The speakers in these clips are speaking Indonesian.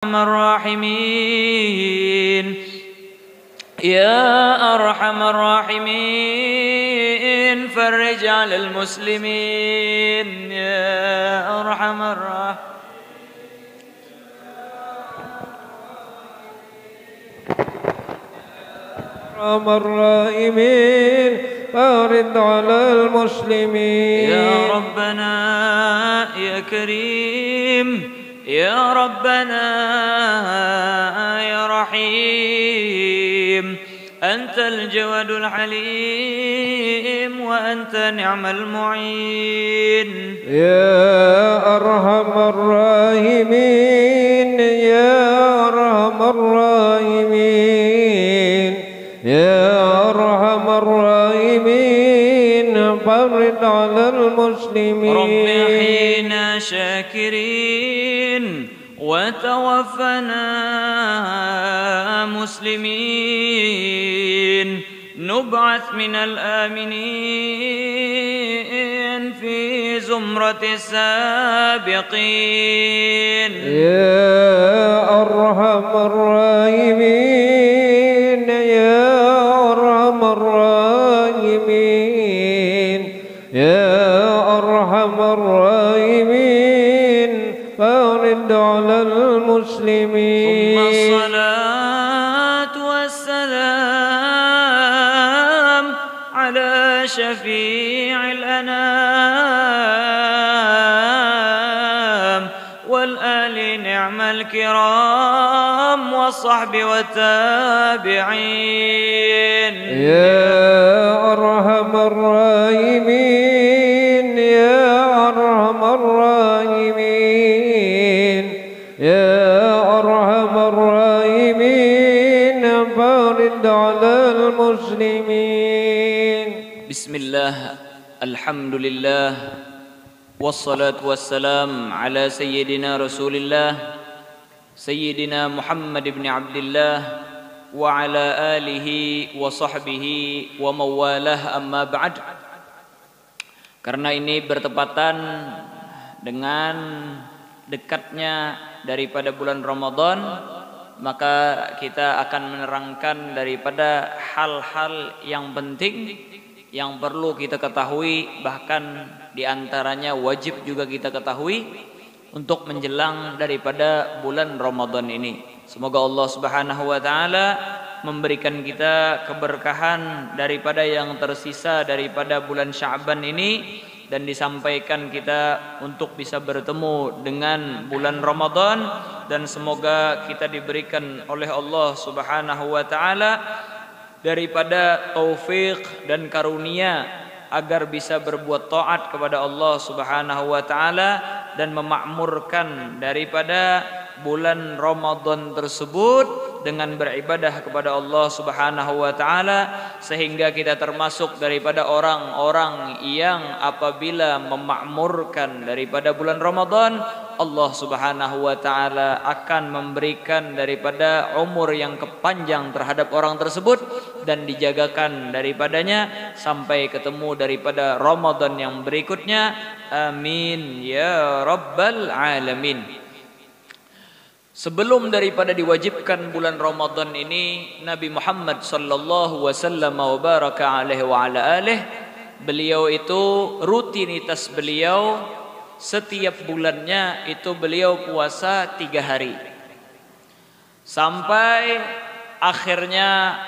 الراحمين يا أرحم الراحمين فرج على المسلمين يا أرحم الراحمين فرج على المسلمين يا ربنا يا كريم يا ربنا يا رحيم أنت الجواد الحليم وأنت نعم المعين يا أرحم الراحمين يا أرحم الراحمين يا أرحم الراحمين فرج على المسلمين رب أحينا شاكرين وتوفنا مسلمين نبعث من الآمنين في زمرة السابقين يا أرحم الراحمين يا أرحم الراحمين يا أرحم الراحمين فرد على المسلمين ثم الصلاة والسلام على شفيع الأنام والآل نعم الكرام والصحب والتابعين يا أرحم الراحمين يا أرحم الراحمين يا أرحم الراحمين فرد على المسلمين بسم الله الحمد لله والصلاة والسلام على سيدنا رسول الله سيدنا محمد بن عبد الله وعلى آله وصحبه ومواله amma ba'd. Karena ini bertepatan dengan dekatnya daripada bulan Ramadan, maka kita akan menerangkan daripada hal-hal yang penting yang perlu kita ketahui, bahkan diantaranya wajib juga kita ketahui untuk menjelang daripada bulan Ramadan ini. Semoga Allah Subhanahu wa taala memberikan kita keberkahan daripada yang tersisa daripada bulan Sya'ban ini, dan disampaikan kita untuk bisa bertemu dengan bulan Ramadan, dan semoga kita diberikan oleh Allah Subhanahu wa taala daripada taufik dan karunia agar bisa berbuat taat kepada Allah Subhanahu wa taala dan memakmurkan daripada bulan Ramadan tersebut dengan beribadah kepada Allah Subhanahu wa taala, sehingga kita termasuk daripada orang-orang yang apabila memakmurkan daripada bulan Ramadan, Allah Subhanahu wa taala akan memberikan daripada umur yang kepanjang terhadap orang tersebut dan dijagakan daripadanya sampai ketemu daripada Ramadan yang berikutnya. Amin ya rabbal alamin. Sebelum daripada diwajibkan bulan Ramadan ini, Nabi Muhammad sallallahu wasallam wa baraka alaihi wa ala alihi, beliau itu rutinitas beliau setiap bulannya itu beliau puasa 3 hari. Sampai akhirnya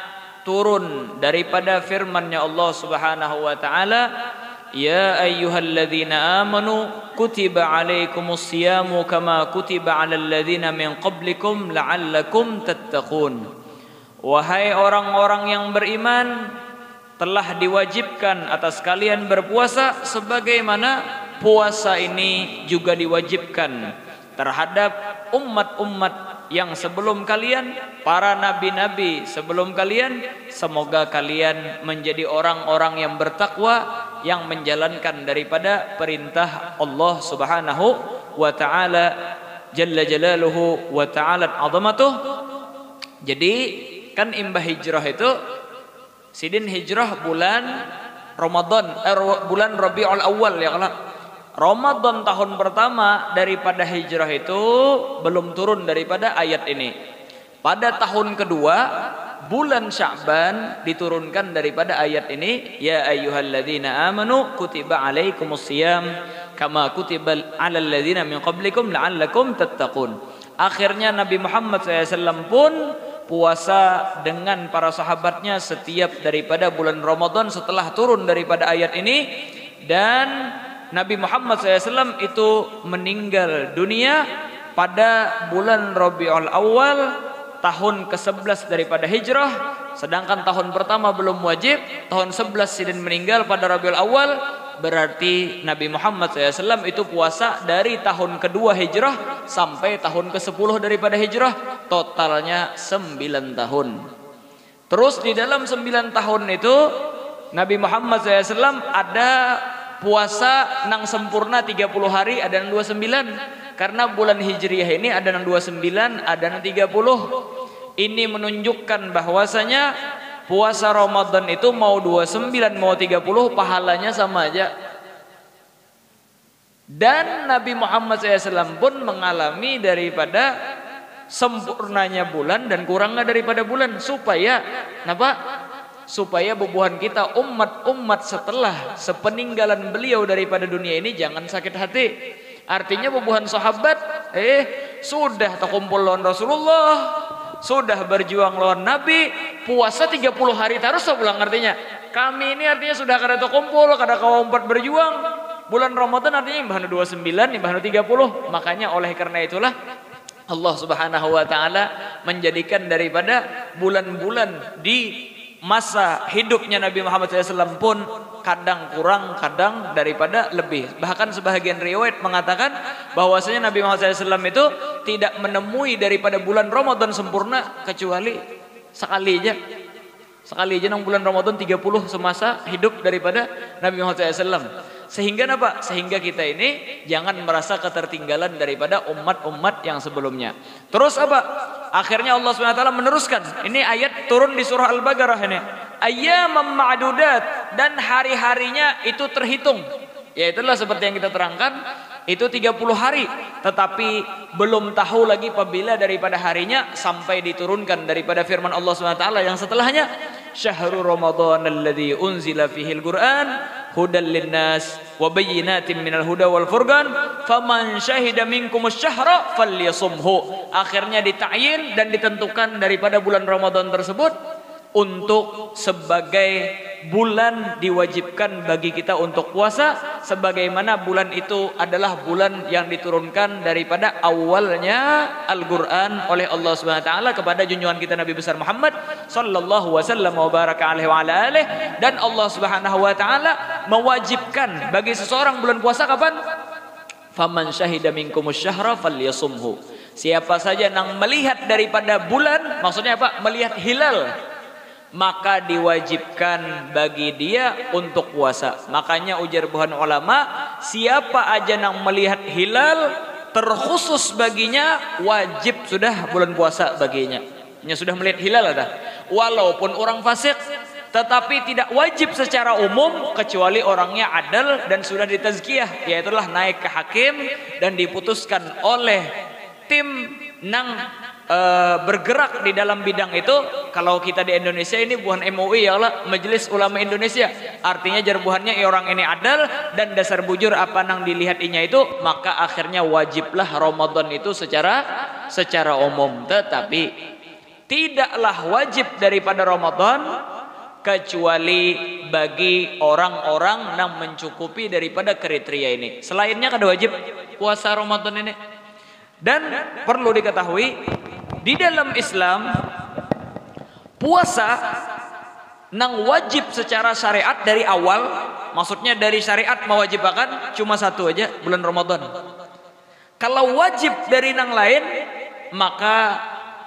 turun daripada firman-Nya Allah Subhanahu wa taala, ya ayyuhalladzina amanu kutiba alaikumus siyamu kama kutiba alal ladzina min qablikum la'allakum tattaqun. Wahai orang-orang yang beriman, telah diwajibkan atas kalian berpuasa sebagaimana puasa ini juga diwajibkan terhadap umat-umat yang sebelum kalian, para nabi-nabi sebelum kalian. Semoga kalian menjadi orang-orang yang bertakwa, yang menjalankan daripada perintah Allah Subhanahu wa taala jalla jalaluhu wa ta'ala azamatuh. Jadi kan imbah hijrah itu sidin hijrah bulan Ramadan, bulan Rabiul Awal ya kalau Ramadan tahun pertama daripada hijrah itu belum turun daripada ayat ini. Pada tahun kedua bulan Sya'ban diturunkan daripada ayat ini, ya ayyuhalladzina amanu kutiba alaikumusiyam kama kutiba alal ladzina min qablikum la'allakum tattaqun. Akhirnya Nabi Muhammad SAW pun puasa dengan para sahabatnya setiap daripada bulan Ramadan setelah turun daripada ayat ini. Dan Nabi Muhammad SAW itu meninggal dunia pada bulan Rabiul Awal tahun ke-11 daripada hijrah, sedangkan tahun pertama belum wajib, tahun 11 sidin meninggal pada Rabiul Awal. Berarti Nabi Muhammad SAW itu puasa dari tahun kedua hijrah sampai tahun ke-10 daripada hijrah, totalnya 9 tahun. Terus di dalam 9 tahun itu Nabi Muhammad SAW ada puasa nang sempurna 30 hari, ada nang 29. Karena bulan Hijriah ini ada nang 29, ada nang 30. Ini menunjukkan bahwasanya puasa Ramadan itu mau 29 mau 30 pahalanya sama aja. Dan Nabi Muhammad SAW pun mengalami daripada sempurnanya bulan dan kurangnya daripada bulan, supaya kenapa? Supaya bubuhan kita umat-umat setelah sepeninggalan beliau daripada dunia ini jangan sakit hati. Artinya bubuhan sahabat sudah terkumpul lawan Rasulullah, sudah berjuang lawan Nabi, puasa 30 hari terus pulang. Artinya kami ini artinya sudah kada terkumpul, kada kawa umpat berjuang. Bulan Ramadan artinya imbahna 29, imbahna 30. Makanya oleh karena itulah Allah Subhanahu wa taala menjadikan daripada bulan-bulan di masa hidupnya Nabi Muhammad SAW pun kadang kurang, kadang daripada lebih. Bahkan sebahagian riwayat mengatakan bahwasanya Nabi Muhammad SAW itu tidak menemui daripada bulan Ramadan sempurna kecuali sekali aja. Sekali aja nang bulan Ramadan 30 semasa hidup daripada Nabi Muhammad SAW. Sehingga apa? Sehingga kita ini jangan merasa ketertinggalan daripada umat-umat yang sebelumnya. Terus apa? Akhirnya Allah SWT meneruskan. Ini ayat turun di surah Al-Baqarah ini. Ayyamam ma'dudat, dan hari-harinya itu terhitung. Ya itulah seperti yang kita terangkan, itu 30 hari. Tetapi belum tahu lagi apabila daripada harinya sampai diturunkan daripada firman Allah SWT yang setelahnya. Syahrul Ramadan alladzi unzila fihil Qur'an hudal linnas wa bayyinatin minal huda wal furqan faman syahida minkumus syahra falyasumhu. Akhirnya dita'yin dan ditentukan daripada bulan Ramadan tersebut untuk sebagai bulan diwajibkan bagi kita untuk puasa, sebagaimana bulan itu adalah bulan yang diturunkan daripada awalnya Al-Qur'an oleh Allah Subhanahu wa taala kepada junjungan kita Nabi besar Muhammad sallallahu wasallam wa baraka alaihi wa ala alihi. Dan Allah Subhanahu wa taala mewajibkan bagi seseorang bulan puasa kapan? Faman syahida minkumus syahra falyasumhu. Siapa saja yang melihat daripada bulan, maksudnya apa? Melihat hilal, maka diwajibkan bagi dia untuk puasa. Makanya ujar buhan ulama, siapa aja yang melihat hilal terkhusus baginya wajib sudah bulan puasa baginya. Nya sudah melihat hilal ada. Walaupun orang fasik, tetapi tidak wajib secara umum kecuali orangnya adil dan sudah ditazkiyah, yaitulah naik ke hakim dan diputuskan oleh tim nang bergerak di dalam bidang itu. Kalau kita di Indonesia ini bukan MUI ya Allah, Majelis Ulama Indonesia. Artinya jarbuhannya orang ini adil dan dasar bujur apa nang dilihat inya itu, maka akhirnya wajiblah Ramadan itu secara umum. Tetapi tidaklah wajib daripada Ramadan kecuali bagi orang-orang yang mencukupi daripada kriteria ini. Selainnya kada wajib puasa Ramadan ini. Dan perlu diketahui di dalam Islam puasa nang wajib secara syariat dari awal, maksudnya dari syariat mewajibkan cuma satu aja, bulan Ramadan. Kalau wajib dari nang lain, maka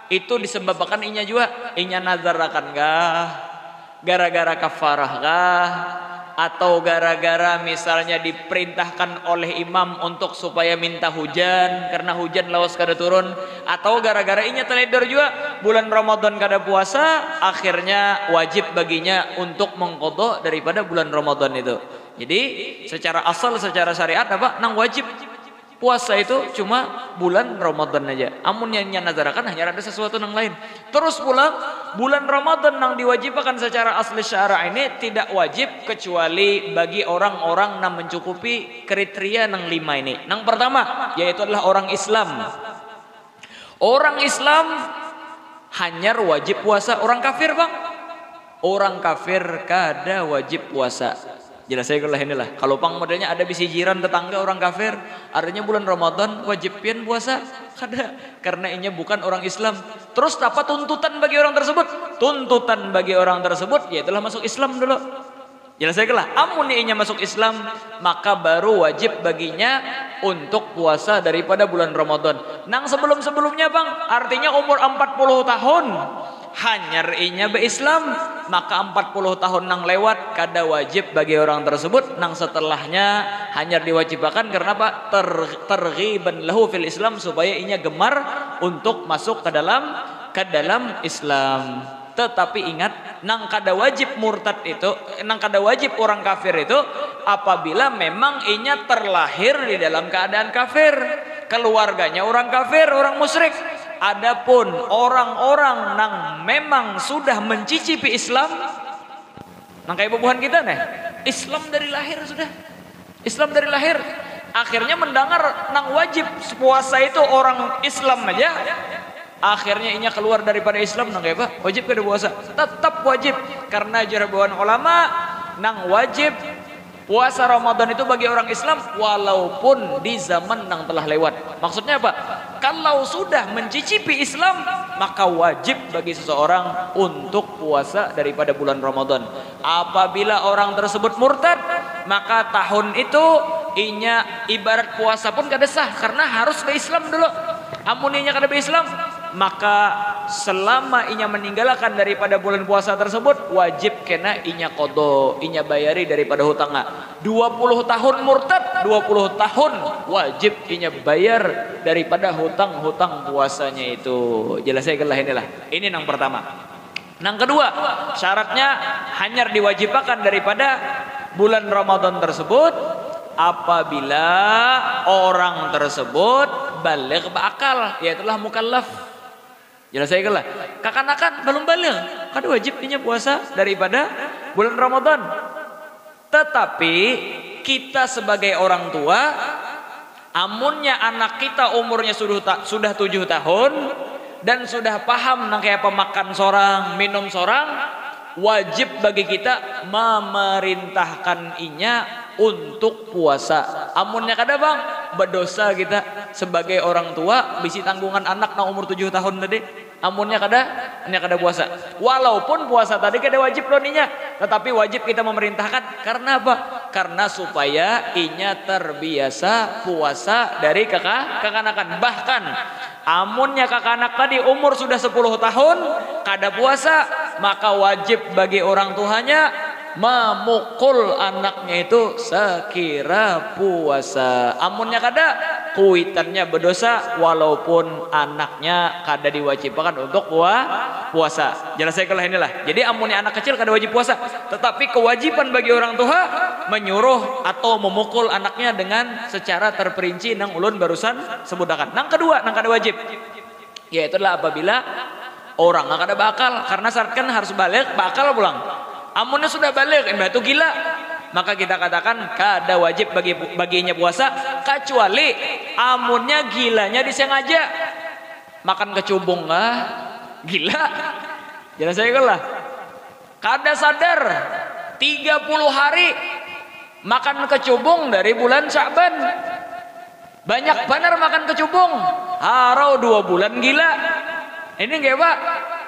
itu disebabkan inya juga, inya nazar akan kah, gara-gara kafarah kah, atau gara-gara misalnya diperintahkan oleh imam untuk supaya minta hujan karena hujan lawas kada turun, atau gara-gara inya teledor juga bulan Ramadan kada puasa, akhirnya wajib baginya untuk mengqadha daripada bulan Ramadan itu. Jadi secara asal, secara syariat apa? Nang wajib puasa itu cuma bulan Ramadan aja. Amun yang nazarakan hanya ada sesuatu nang lain. Terus pulang bulan Ramadan nang diwajibkan secara asli syara ini tidak wajib kecuali bagi orang-orang yang mencukupi kriteria nang 5 ini. Nang pertama yaitu adalah orang Islam. Orang Islam hanya wajib puasa. Orang kafir bang, orang kafir kada wajib puasa. Jelas saya kalau inilah. Kalau pang modelnya ada bisi jiran tetangga orang kafir, artinya bulan Ramadan wajib pian puasa, kada. Karena ini bukan orang Islam. Terus apa tuntutan bagi orang tersebut? Tuntutan bagi orang tersebut yaitulah masuk Islam dulu. Jelas saya lah. Amun inya masuk Islam, maka baru wajib baginya untuk puasa daripada bulan Ramadan. Nang sebelum-sebelumnya bang, artinya umur 40 tahun hanyar inya be Islam, maka 40 tahun nang lewat kada wajib bagi orang tersebut. Nang setelahnya hanyar diwajibkan karena apa? Terghiban lahu fil Islam, supaya inya gemar untuk masuk ke dalam Islam. Tetapi ingat, nang kada wajib murtad itu, nang kada wajib orang kafir itu apabila memang inya terlahir di dalam keadaan kafir, keluarganya orang kafir, orang musyrik. Adapun orang-orang nang memang sudah mencicipi Islam, nang kayak bubuhan kita nih, Islam dari lahir sudah, Islam dari lahir. Akhirnya mendengar nang wajib puasa itu orang Islam aja, akhirnya inya keluar daripada Islam, nang kayak apa? Wajib kada puasa? Tetap wajib, karena jarabawan ulama nang wajib puasa Ramadan itu bagi orang Islam walaupun di zaman nang telah lewat. Maksudnya apa? Kalau sudah mencicipi Islam, maka wajib bagi seseorang untuk puasa daripada bulan Ramadan. Apabila orang tersebut murtad, maka tahun itu inya ibarat puasa pun kada sah, karena harus be Islam dulu. Amun inya kada be Islam, maka selama inya meninggalkan daripada bulan puasa tersebut, wajib kena inya qada, inya bayari daripada hutangnya. 20 tahun murtad, 20 tahun wajib inya bayar daripada hutang-hutang puasanya itu. Jelas saya kelah inilah. Ini yang pertama. Yang kedua, syaratnya hanya diwajibkan daripada bulan Ramadan tersebut apabila orang tersebut baligh berakal, yaitulah mukallaf. Jelas saya kelah. Kakanakan belum baligh, kada wajib inya puasa daripada bulan Ramadan. Tetapi kita sebagai orang tua, amunnya anak kita umurnya sudah 7 tahun dan sudah paham nang kayak pemakan sorang, minum sorang, wajib bagi kita memerintahkan inya untuk puasa. Amunnya kada bang, berdosa kita sebagai orang tua bisi tanggungan anak nang umur 7 tahun tadi. Amunnya kada puasa. Walaupun puasa tadi kada wajib loh ninya, tetapi wajib kita memerintahkan. Karena apa? Karena supaya inya terbiasa puasa dari kekanakan. Bahkan amunnya kakanak tadi umur sudah 10 tahun kada puasa, maka wajib bagi orang tuanya memukul anaknya itu sekira puasa. Amunnya kada, kuitannya berdosa walaupun anaknya kada diwajibkan untuk puasa. Jelas saya kelah inilah. Jadi amunnya anak kecil kada wajib puasa, tetapi kewajiban bagi orang tua menyuruh atau memukul anaknya dengan secara terperinci nang ulun barusan sebutakan. Nang kedua, nang kada wajib, yaitu adalah apabila orang nang kada bakal, karena syarat kan harus balik bakal pulang. Amunnya sudah balik, itu gila, maka kita katakan kada wajib baginya puasa, kecuali amunnya gilanya disengaja. Makan kecubung gila. Jangan saya kalah. Kada sadar 30 hari makan kecubung dari bulan Sya'ban. Banyak benar makan kecubung. Harau 2 bulan gila. Ini enggak Pak?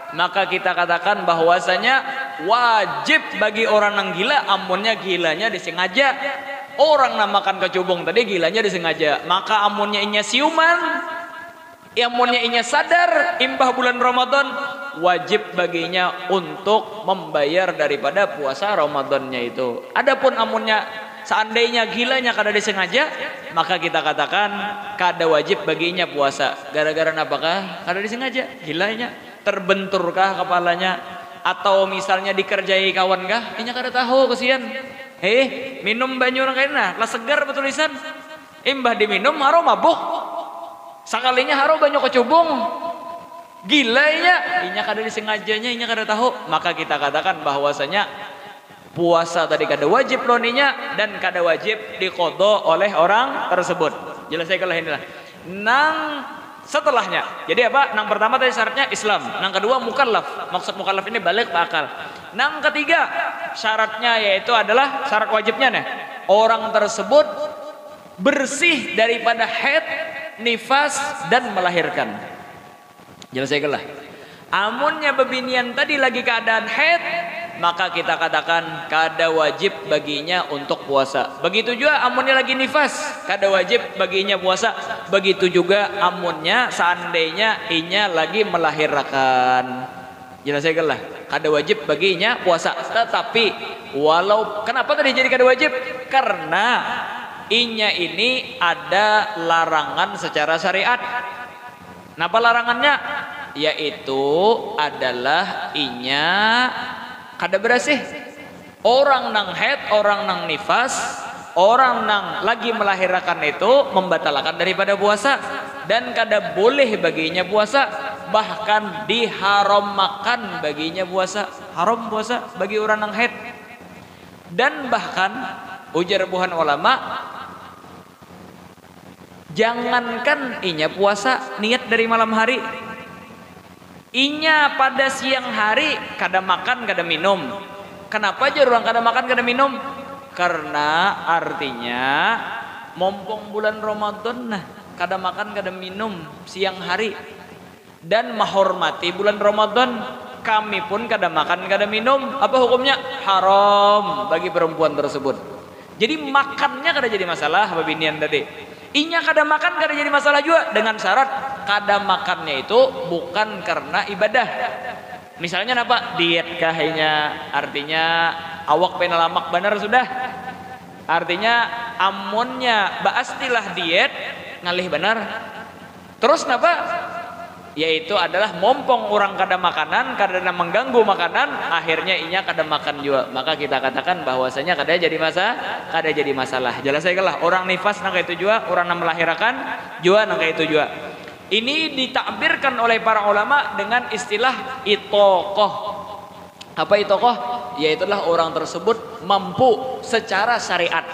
Maka kita katakan bahwasanya wajib bagi orang yang gila, amunnya gilanya disengaja. Orang yang makan kecubung tadi gilanya disengaja, maka amunnya inya siuman, amunnya inya sadar imbah bulan Ramadan, wajib baginya untuk membayar daripada puasa Ramadannya itu. Adapun amunnya seandainya gilanya kada disengaja, maka kita katakan kada wajib baginya puasa. Gara-gara apakah? Kada disengaja, gilanya terbenturkah kepalanya, atau misalnya dikerjai kawan kah? Inya kada tahu, kesian. Minum banyu rangkaina lah segar betul lisan. Imbah diminum haro mabuk. Sakalinya haro banyu kecubung. Gila inya kada disengajanya, inya kada tahu. Maka kita katakan bahwasanya puasa tadi kada wajib loninya dan kada wajib diqadha oleh orang tersebut. Jelas saya kalau inilah. Nang setelahnya. Jadi apa? Nang pertama tadi syaratnya Islam. Nang kedua mukallaf. Maksud mukallaf ini balik akal. Nang ketiga syaratnya yaitu adalah syarat wajibnya nih. Orang tersebut bersih daripada haid, nifas dan melahirkan. Jelas saya lah. Amunnya bebinian tadi lagi keadaan haid, maka kita katakan kada wajib baginya untuk puasa. Begitu juga amunnya lagi nifas, kada wajib baginya puasa. Begitu juga amunnya seandainya inya lagi melahirkan. Jelas saya lah. Kada wajib baginya puasa. Tetapi kenapa tadi jadi kada wajib? Karena inya ini ada larangan secara syariat. Napa larangannya? Yaitu adalah inya kada bersih. Orang nang haid, orang nang nifas, orang nang lagi melahirkan itu membatalkan daripada puasa dan kada boleh baginya puasa, bahkan diharamkan baginya puasa. Haram puasa bagi orang nang haid. Dan bahkan ujar buhan ulama, jangankan inya puasa niat dari malam hari, inya pada siang hari kada makan kada minum. Kenapa aja orang kada makan kada minum? Karena artinya mompong bulan Ramadan nah kada makan kada minum siang hari dan menghormati bulan Ramadan. Kami pun kada makan kada minum. Apa hukumnya? Haram bagi perempuan tersebut. Jadi makannya kada jadi masalah babinian tadi. Inya kada makan kada jadi masalah juga dengan syarat kada makannya itu bukan karena ibadah. Misalnya apa? Diet kahnya, artinya awak penalamak benar sudah. Artinya amunnya baastilah diet ngalih benar. Terus napa? Yaitu adalah mompong orang kada makanan, kada mengganggu makanan, akhirnya inya kada makan juga. Maka kita katakan bahwasanya kada jadi masalah. Jelas saya lah. Orang nifas nang itu juga, orang nang melahirkan juga nang itu juga. Ini ditakbirkan oleh para ulama dengan istilah itoqoh. Apa itoqoh? Yaitulah orang tersebut mampu secara syariat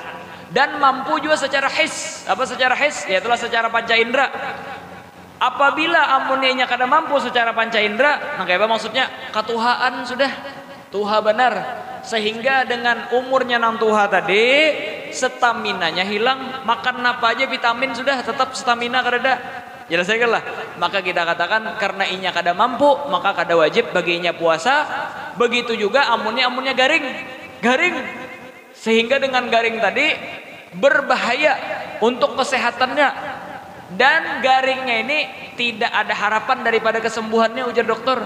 dan mampu juga secara his. Apa secara his? Yaitulah secara panca indera. Apabila amunnya kada mampu secara panca indera, nah kayak apa maksudnya? Katuhaan sudah, tuha benar. Sehingga dengan umurnya nang tuha tadi, staminanya hilang, makan apa aja vitamin sudah tetap stamina kada ada. Jelas saya lah. Maka kita katakan karena inya kada mampu, maka kada wajib baginya puasa. Begitu juga amunnya garing. Sehingga dengan garing tadi berbahaya untuk kesehatannya. Dan garingnya ini tidak ada harapan daripada kesembuhannya ujar dokter.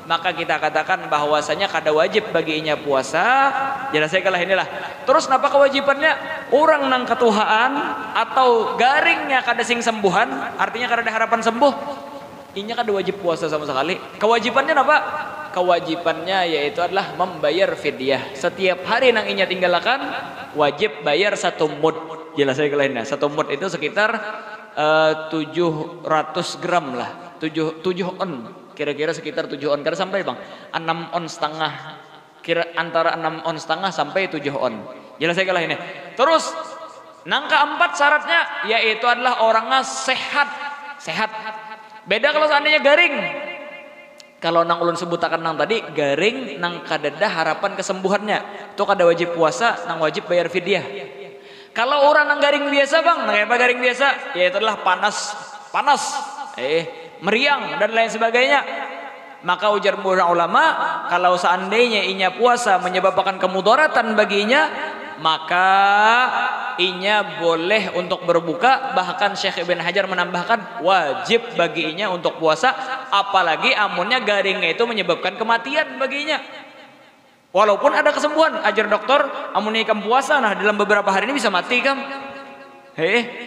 Maka kita katakan bahwasanya kada wajib baginya puasa. Jelas saya kalah inilah. Terus napa kewajibannya? Orang nang ketuhaan atau garingnya kada sing sembuhan, artinya kada ada harapan sembuh, inya kada wajib puasa sama sekali. Kewajibannya napa? Kewajibannya yaitu adalah membayar fidyah. Setiap hari nang inya tinggalkan wajib bayar 1 mud. Jelas saya kalah inilah. 1 mud itu sekitar 700 gram lah, 7 on, kira-kira sekitar 7 on, karena sampai bang 6 on setengah, antara 6 on setengah sampai 7 on. Jelas saya kalah ini. Terus nang keempat syaratnya yaitu adalah orangnya sehat. Beda kalau seandainya garing. Kalau nang ulun sebutakan nang tadi garing nang kadada harapan kesembuhannya, itu kada wajib puasa, nang wajib bayar fidyah. Kalau orang yang garing biasa bang, kayak apa garing biasa? Ya itu adalah panas, meriang dan lain sebagainya. Maka ujar ulama, kalau seandainya inya puasa menyebabkan kemudaratan baginya, maka inya boleh untuk berbuka. Bahkan Syekh Ibn Hajar menambahkan wajib bagi inya untuk puasa, apalagi amunnya garingnya itu menyebabkan kematian baginya. Walaupun ada kesembuhan, ajar dokter, amunnya ikam puasa, nah dalam beberapa hari ini bisa mati kam.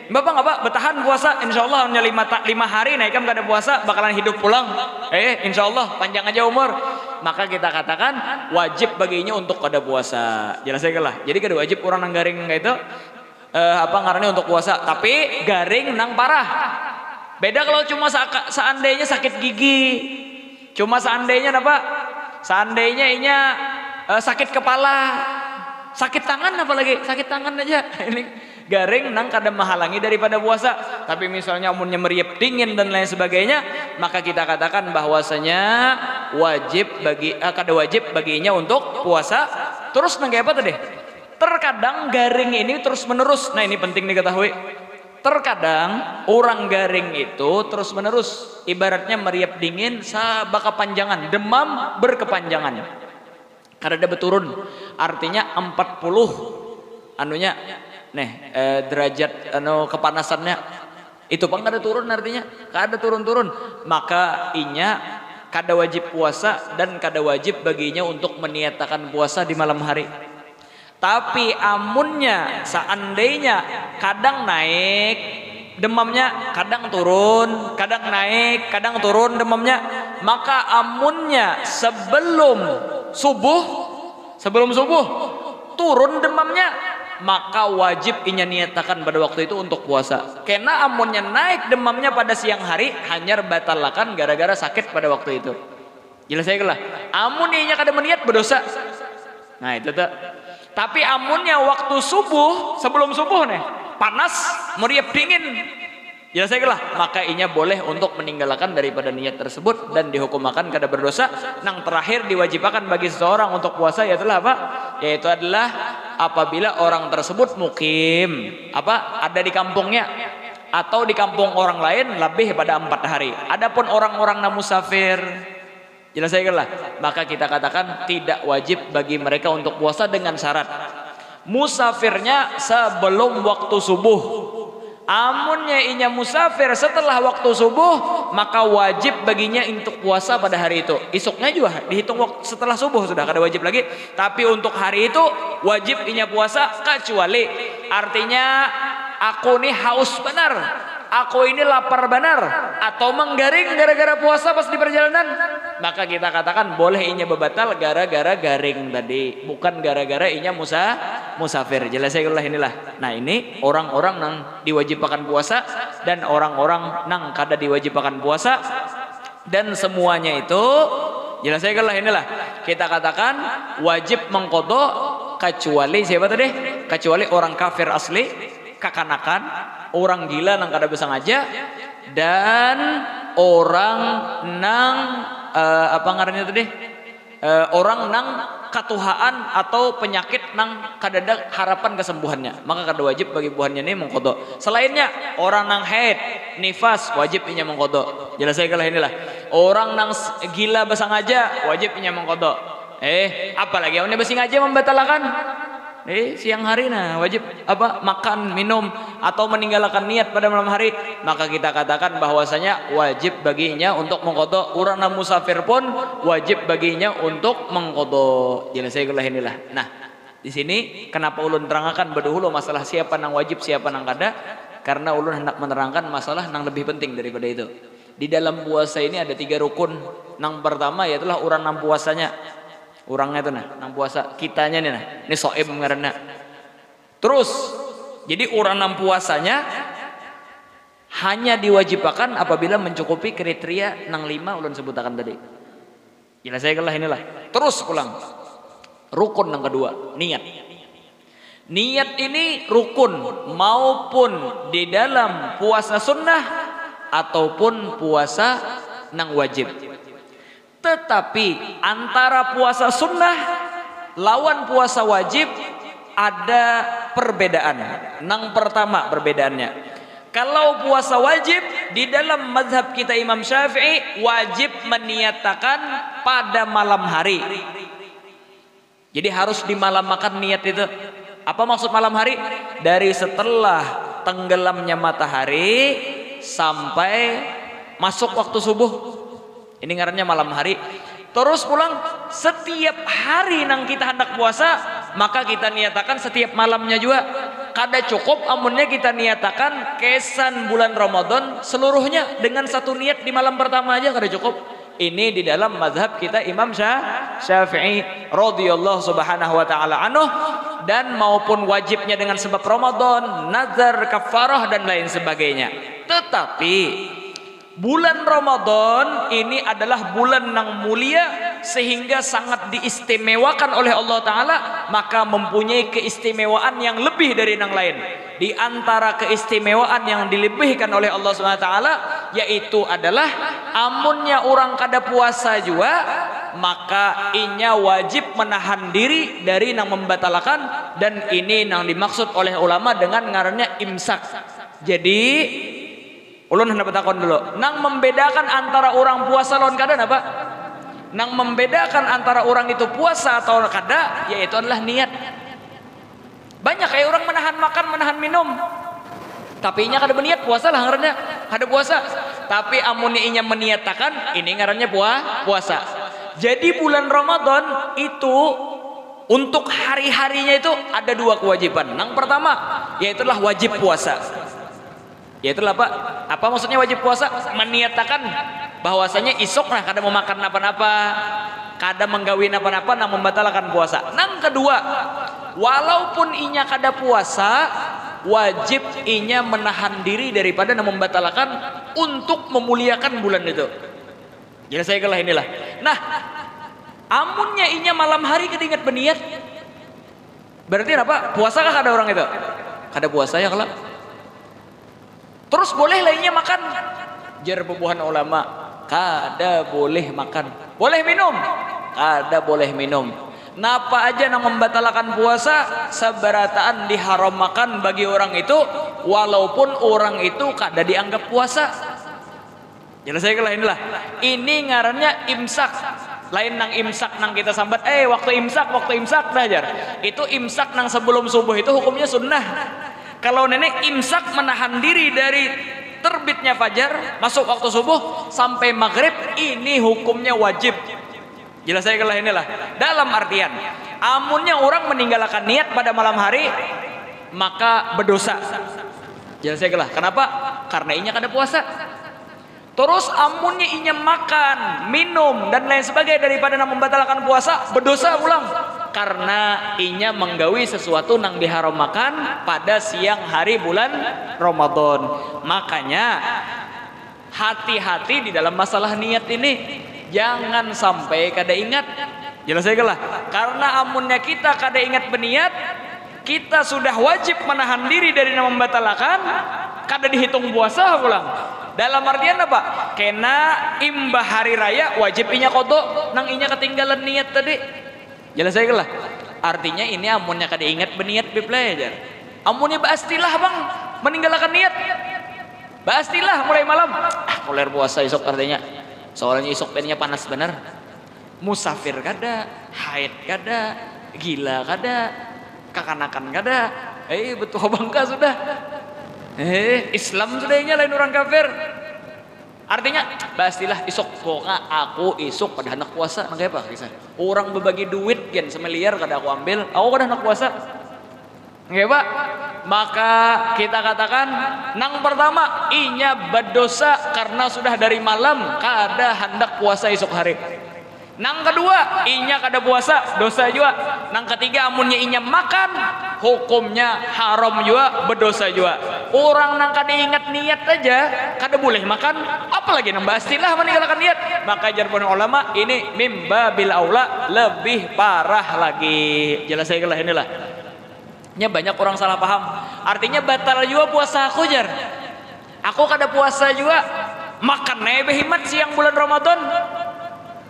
Bapak nggak pak, bertahan puasa, insya Allah hanya 5 hari, nah ikam gak ada puasa, bakalan hidup pulang. Insya Allah panjang aja umur. maka kita katakan wajib baginya untuk kada puasa. Jelas ya lah. Jadi kada wajib orang nang garing itu apa ngarannya untuk puasa, tapi garing nang parah. Beda kalau cuma seandainya sakit gigi, cuma seandainya apa? Seandainya inya sakit kepala, sakit tangan apalagi, sakit tangan aja. Ini garing nang kada menghalangi daripada puasa. Tapi misalnya amunnya meriap dingin dan lain sebagainya, maka kita katakan bahwasanya wajib bagi kada wajib baginya untuk puasa. Terus nang apa tadi? Terkadang garing ini terus menerus. Nah, ini penting diketahui. Terkadang orang garing itu terus menerus, ibaratnya meriap dingin sabak kepanjangan, demam berkepanjangan. Kada beturun, artinya 40 anunya derajat kepanasannya itu pun kada turun, artinya kada turun-turun, maka inya kada wajib puasa dan kada wajib baginya untuk meniatakan puasa di malam hari. Tapi amunnya seandainya kadang naik demamnya, kadang turun, kadang naik, kadang turun demamnya, maka amunnya sebelum subuh turun demamnya, maka wajib inya niatakan pada waktu itu untuk puasa. Karena amunnya naik demamnya pada siang hari, hanya batalkan gara-gara sakit pada waktu itu. Jelas saya lah. Amun inya kada meniat berdosa. Nah itu tuh. Tapi amunnya waktu subuh, sebelum subuh nih, panas, meriap dingin, jelas saya lah, maka inya boleh untuk meninggalkan daripada niat tersebut dan dihukumakan kada berdosa. Nang terakhir diwajibkan bagi seseorang untuk puasa yaitu apa? Yaitu adalah apabila orang tersebut mukim, ada di kampungnya atau di kampung orang lain lebih pada 4 hari. Adapun orang-orang musafir, jelas saya lah, maka kita katakan tidak wajib bagi mereka untuk puasa dengan syarat musafirnya sebelum waktu subuh. Amunnya inya musafir setelah waktu subuh, maka wajib baginya untuk puasa pada hari itu. Isuknya juga dihitung setelah subuh sudah kada wajib lagi. Tapi untuk hari itu wajib inya puasa, kecuali artinya aku nih haus benar, aku ini lapar benar, atau menggaring gara-gara puasa pas di perjalanan, maka kita katakan boleh inya bebatal gara-gara garing tadi, bukan gara-gara inya musafir. Jelas saya inilah. Nah ini orang-orang nang diwajibkan puasa dan orang-orang nang kada diwajibkan puasa, dan semuanya itu jelas saya inilah. Kita katakan wajib mengqadha kecuali siapa tadi? Kecuali orang kafir asli, kakanakan, orang gila nang kada bisa ngaja, dan orang nang apa ngarannya tadi? Orang nang katuhaan atau penyakit nang kadada harapan kesembuhannya, maka kada wajib bagi buahnya ini mengqadha. Selainnya orang nang haid, nifas, wajib inya mengqadha. Jelas saya inilah. Orang nang gila bisa ngaja wajib inya mengqadha. Apalagi orang besi ngaja membatalkan siang hari wajib makan, minum atau meninggalkan niat pada malam hari, maka kita katakan bahwasanya wajib baginya untuk mengqadha. Urang musafir pun wajib baginya untuk mengqadha. Jelas saya inilah. Nah, di sini kenapa ulun terangkan berdahulu masalah siapa nang wajib, siapa nang kada? Karena ulun hendak menerangkan masalah nang lebih penting daripada itu. Di dalam puasa ini ada 3 rukun. Nang pertama yaitulah urang nang puasanya. Orangnya itu nang puasa, kitanya nih ini soib ngaranna. Terus jadi orang nang puasanya hanya diwajibkan apabila mencukupi kriteria nang 5 ulun sebutakan tadi. Jelas saya inilah. Terus pulang rukun nang kedua, niat. Niat ini rukun maupun di dalam puasa sunnah ataupun puasa nang wajib. Tetapi antara puasa sunnah lawan puasa wajib ada perbedaan. Nang pertama perbedaannya, kalau puasa wajib di dalam mazhab kita Imam Syafi'i wajib meniatakan pada malam hari. Jadi harus dimalamakan niat itu. Apa maksud malam hari? Dari setelah tenggelamnya matahari sampai masuk waktu subuh. Ini ngarannya malam hari. Terus pulang setiap hari nang kita hendak puasa, maka kita niatakan setiap malamnya juga. Kada cukup amunnya kita niatakan kesan bulan Ramadan seluruhnya dengan satu niat di malam pertama aja kada cukup. Ini di dalam mazhab kita Imam Syafi'i radhiyallahu subhanahu wa ta'ala anhu, dan maupun wajibnya dengan sebab Ramadan, nazar, kafarah dan lain sebagainya. Tetapi bulan Ramadan ini adalah bulan yang mulia sehingga sangat diistimewakan oleh Allah Ta'ala, maka mempunyai keistimewaan yang lebih dari yang lain. Di antara keistimewaan yang dilebihkan oleh Allah SWT yaitu adalah amunnya orang kada puasa juga, maka inya wajib menahan diri dari yang membatalkan, dan ini yang dimaksud oleh ulama dengan ngarannya imsak. Jadi ulun hendak bertakon dulu, nang membedakan antara orang puasa lawan kada apa? Nang membedakan antara orang itu puasa atau kada yaitu adalah niat. Banyak kayak orang menahan makan, menahan minum, tapi inya kada berniat puasa lah ngarannya, kada puasa. Tapi amunnya inya meniatakan, ini ngarannya puasa. Jadi bulan Ramadan itu untuk hari-harinya itu ada dua kewajiban. Yang pertama yaitu adalah wajib puasa. Yaitu apa? Apa maksudnya wajib puasa? Meniatakan bahwasanya isuk nah kada mau makan apa-apa, kada menggawi apa-apa, nah membatalkan puasa. Nang kedua, walaupun inya kada puasa, wajib inya menahan diri daripada membatalkan untuk memuliakan bulan itu. Jadi saya kelah inilah. Nah, amunnya inya malam hari kedingat berniat, berarti apa? Puasa kah kada orang itu? Kada puasa ya kalau. Terus boleh lainnya makan. Jar bebuhan ulama, kada boleh makan. Boleh minum? Kada boleh minum. Napa aja yang membatalkan puasa seberataan diharam makan bagi orang itu, walaupun orang itu kada dianggap puasa. Jelas saya kelah inilah. Ini ngarannya imsak. Lain nang imsak nang kita sambat, waktu imsak dah jar. Itu imsak nang sebelum subuh itu hukumnya sunnah. Kalau nenek imsak menahan diri dari terbitnya fajar masuk waktu subuh sampai maghrib, ini hukumnya wajib. Jelas saya kelah inilah. Dalam artian, amunnya orang meninggalkan niat pada malam hari, maka berdosa. Jelas saya kelah. Kenapa? Karena inya kada puasa. Terus amunnya inya makan, minum dan lain sebagainya daripada membatalkan puasa, berdosa ulang. Karena inya menggawi sesuatu nang diharam makan pada siang hari bulan Ramadan. Makanya hati-hati di dalam masalah niat ini. Jangan sampai kada ingat. Jelas saya kelah. Karena amunnya kita kada ingat berniat, kita sudah wajib menahan diri dari membatalkan, kada dihitung puasa pulang. Dalam artian apa? Kena imbah hari raya wajib inya kodok nang inya ketinggalan niat tadi. Jelas saya kelah. Artinya ini amunnya kada ingat berniat belajar. Amunnya bastilah bang meninggalkan niat. Bastilah mulai malam. Mulai puasa esok artinya. Soalnya esok pennya panas bener. Musafir kada, haid kada, gila kada, kakanakan kada. Betul bangka sudah. Islam sudahnya lain orang kafir. Artinya pastilah isok pokoknya aku isok pada anak puasa nang apa kisah. Orang berbagi duit gen semiliar kada aku ambil, aku kada anak puasa. Nggak Pak? Maka kita katakan nang pertama inya berdosa karena sudah dari malam kada hendak puasa esok hari. Nang kedua inya kada puasa dosa juga. Nang ketiga amunnya inya makan hukumnya haram juga, berdosa juga. Orang nang kada ingat niat aja kada boleh makan, apalagi nang bastilah meninggalkan niat. Maka jargon ulama ini mimbabil aula, lebih parah lagi. Jelas saya kelah inilah. Nya banyak orang salah paham. Artinya batal juga puasa aku jar. Aku kada puasa juga. Makan behimat siang bulan Ramadan.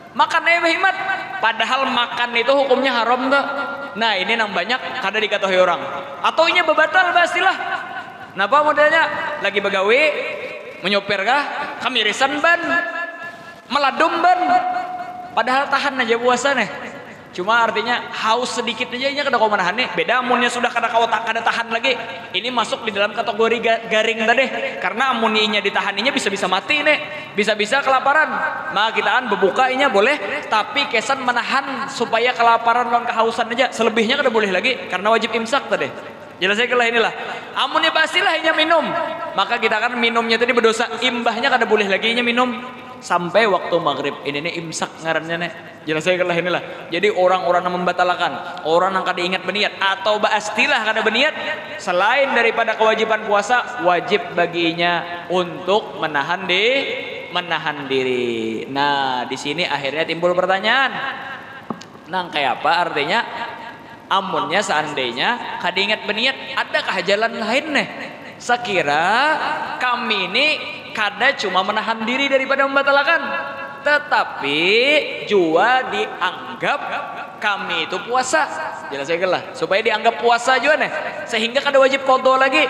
Makan behimat. Padahal makan itu hukumnya haram enggak? Nah ini nang banyak kada diketahui orang. Atau ini bebatal pastilah. Napa modelnya? Lagi begawe, menyopir kah? Kamirisan ban, meladum ban. Padahal tahan aja puasa nih. Cuma artinya haus sedikit aja ini kada kau menahan nih. Beda amunnya sudah kada kau kada tahan lagi. Ini masuk di dalam kategori garing tadi. Karena amuninya ditahaninya bisa-bisa mati nih. Bisa-bisa kelaparan. Maka kita kan bebukainya boleh, tapi kesan menahan supaya kelaparan lawan kehausan aja. Selebihnya kada boleh lagi karena wajib imsak tadi. Jelas saya kelah inilah. Amunnya pastilah inya minum. Maka kita kan minumnya tadi berdosa, imbahnya kada boleh lagi inya minum. sampai waktu maghrib. Ini nih imsak ngarannya nih. Jelas saya lah inilah. Jadi orang-orang yang membatalkan, orang yang kada ingat berniat atau ba'astilah kada berniat, selain daripada kewajiban puasa, wajib baginya untuk menahan diri. Nah, di sini akhirnya timbul pertanyaan. Nang kayak apa artinya? Amunnya seandainya kada ingat berniat, adakah jalan lain nih? Sekira kami ini kada cuma menahan diri daripada membatalkan, tetapi juga dianggap kami itu puasa. Jelas saya lah, supaya dianggap puasa juga nih, sehingga kada wajib qadha lagi.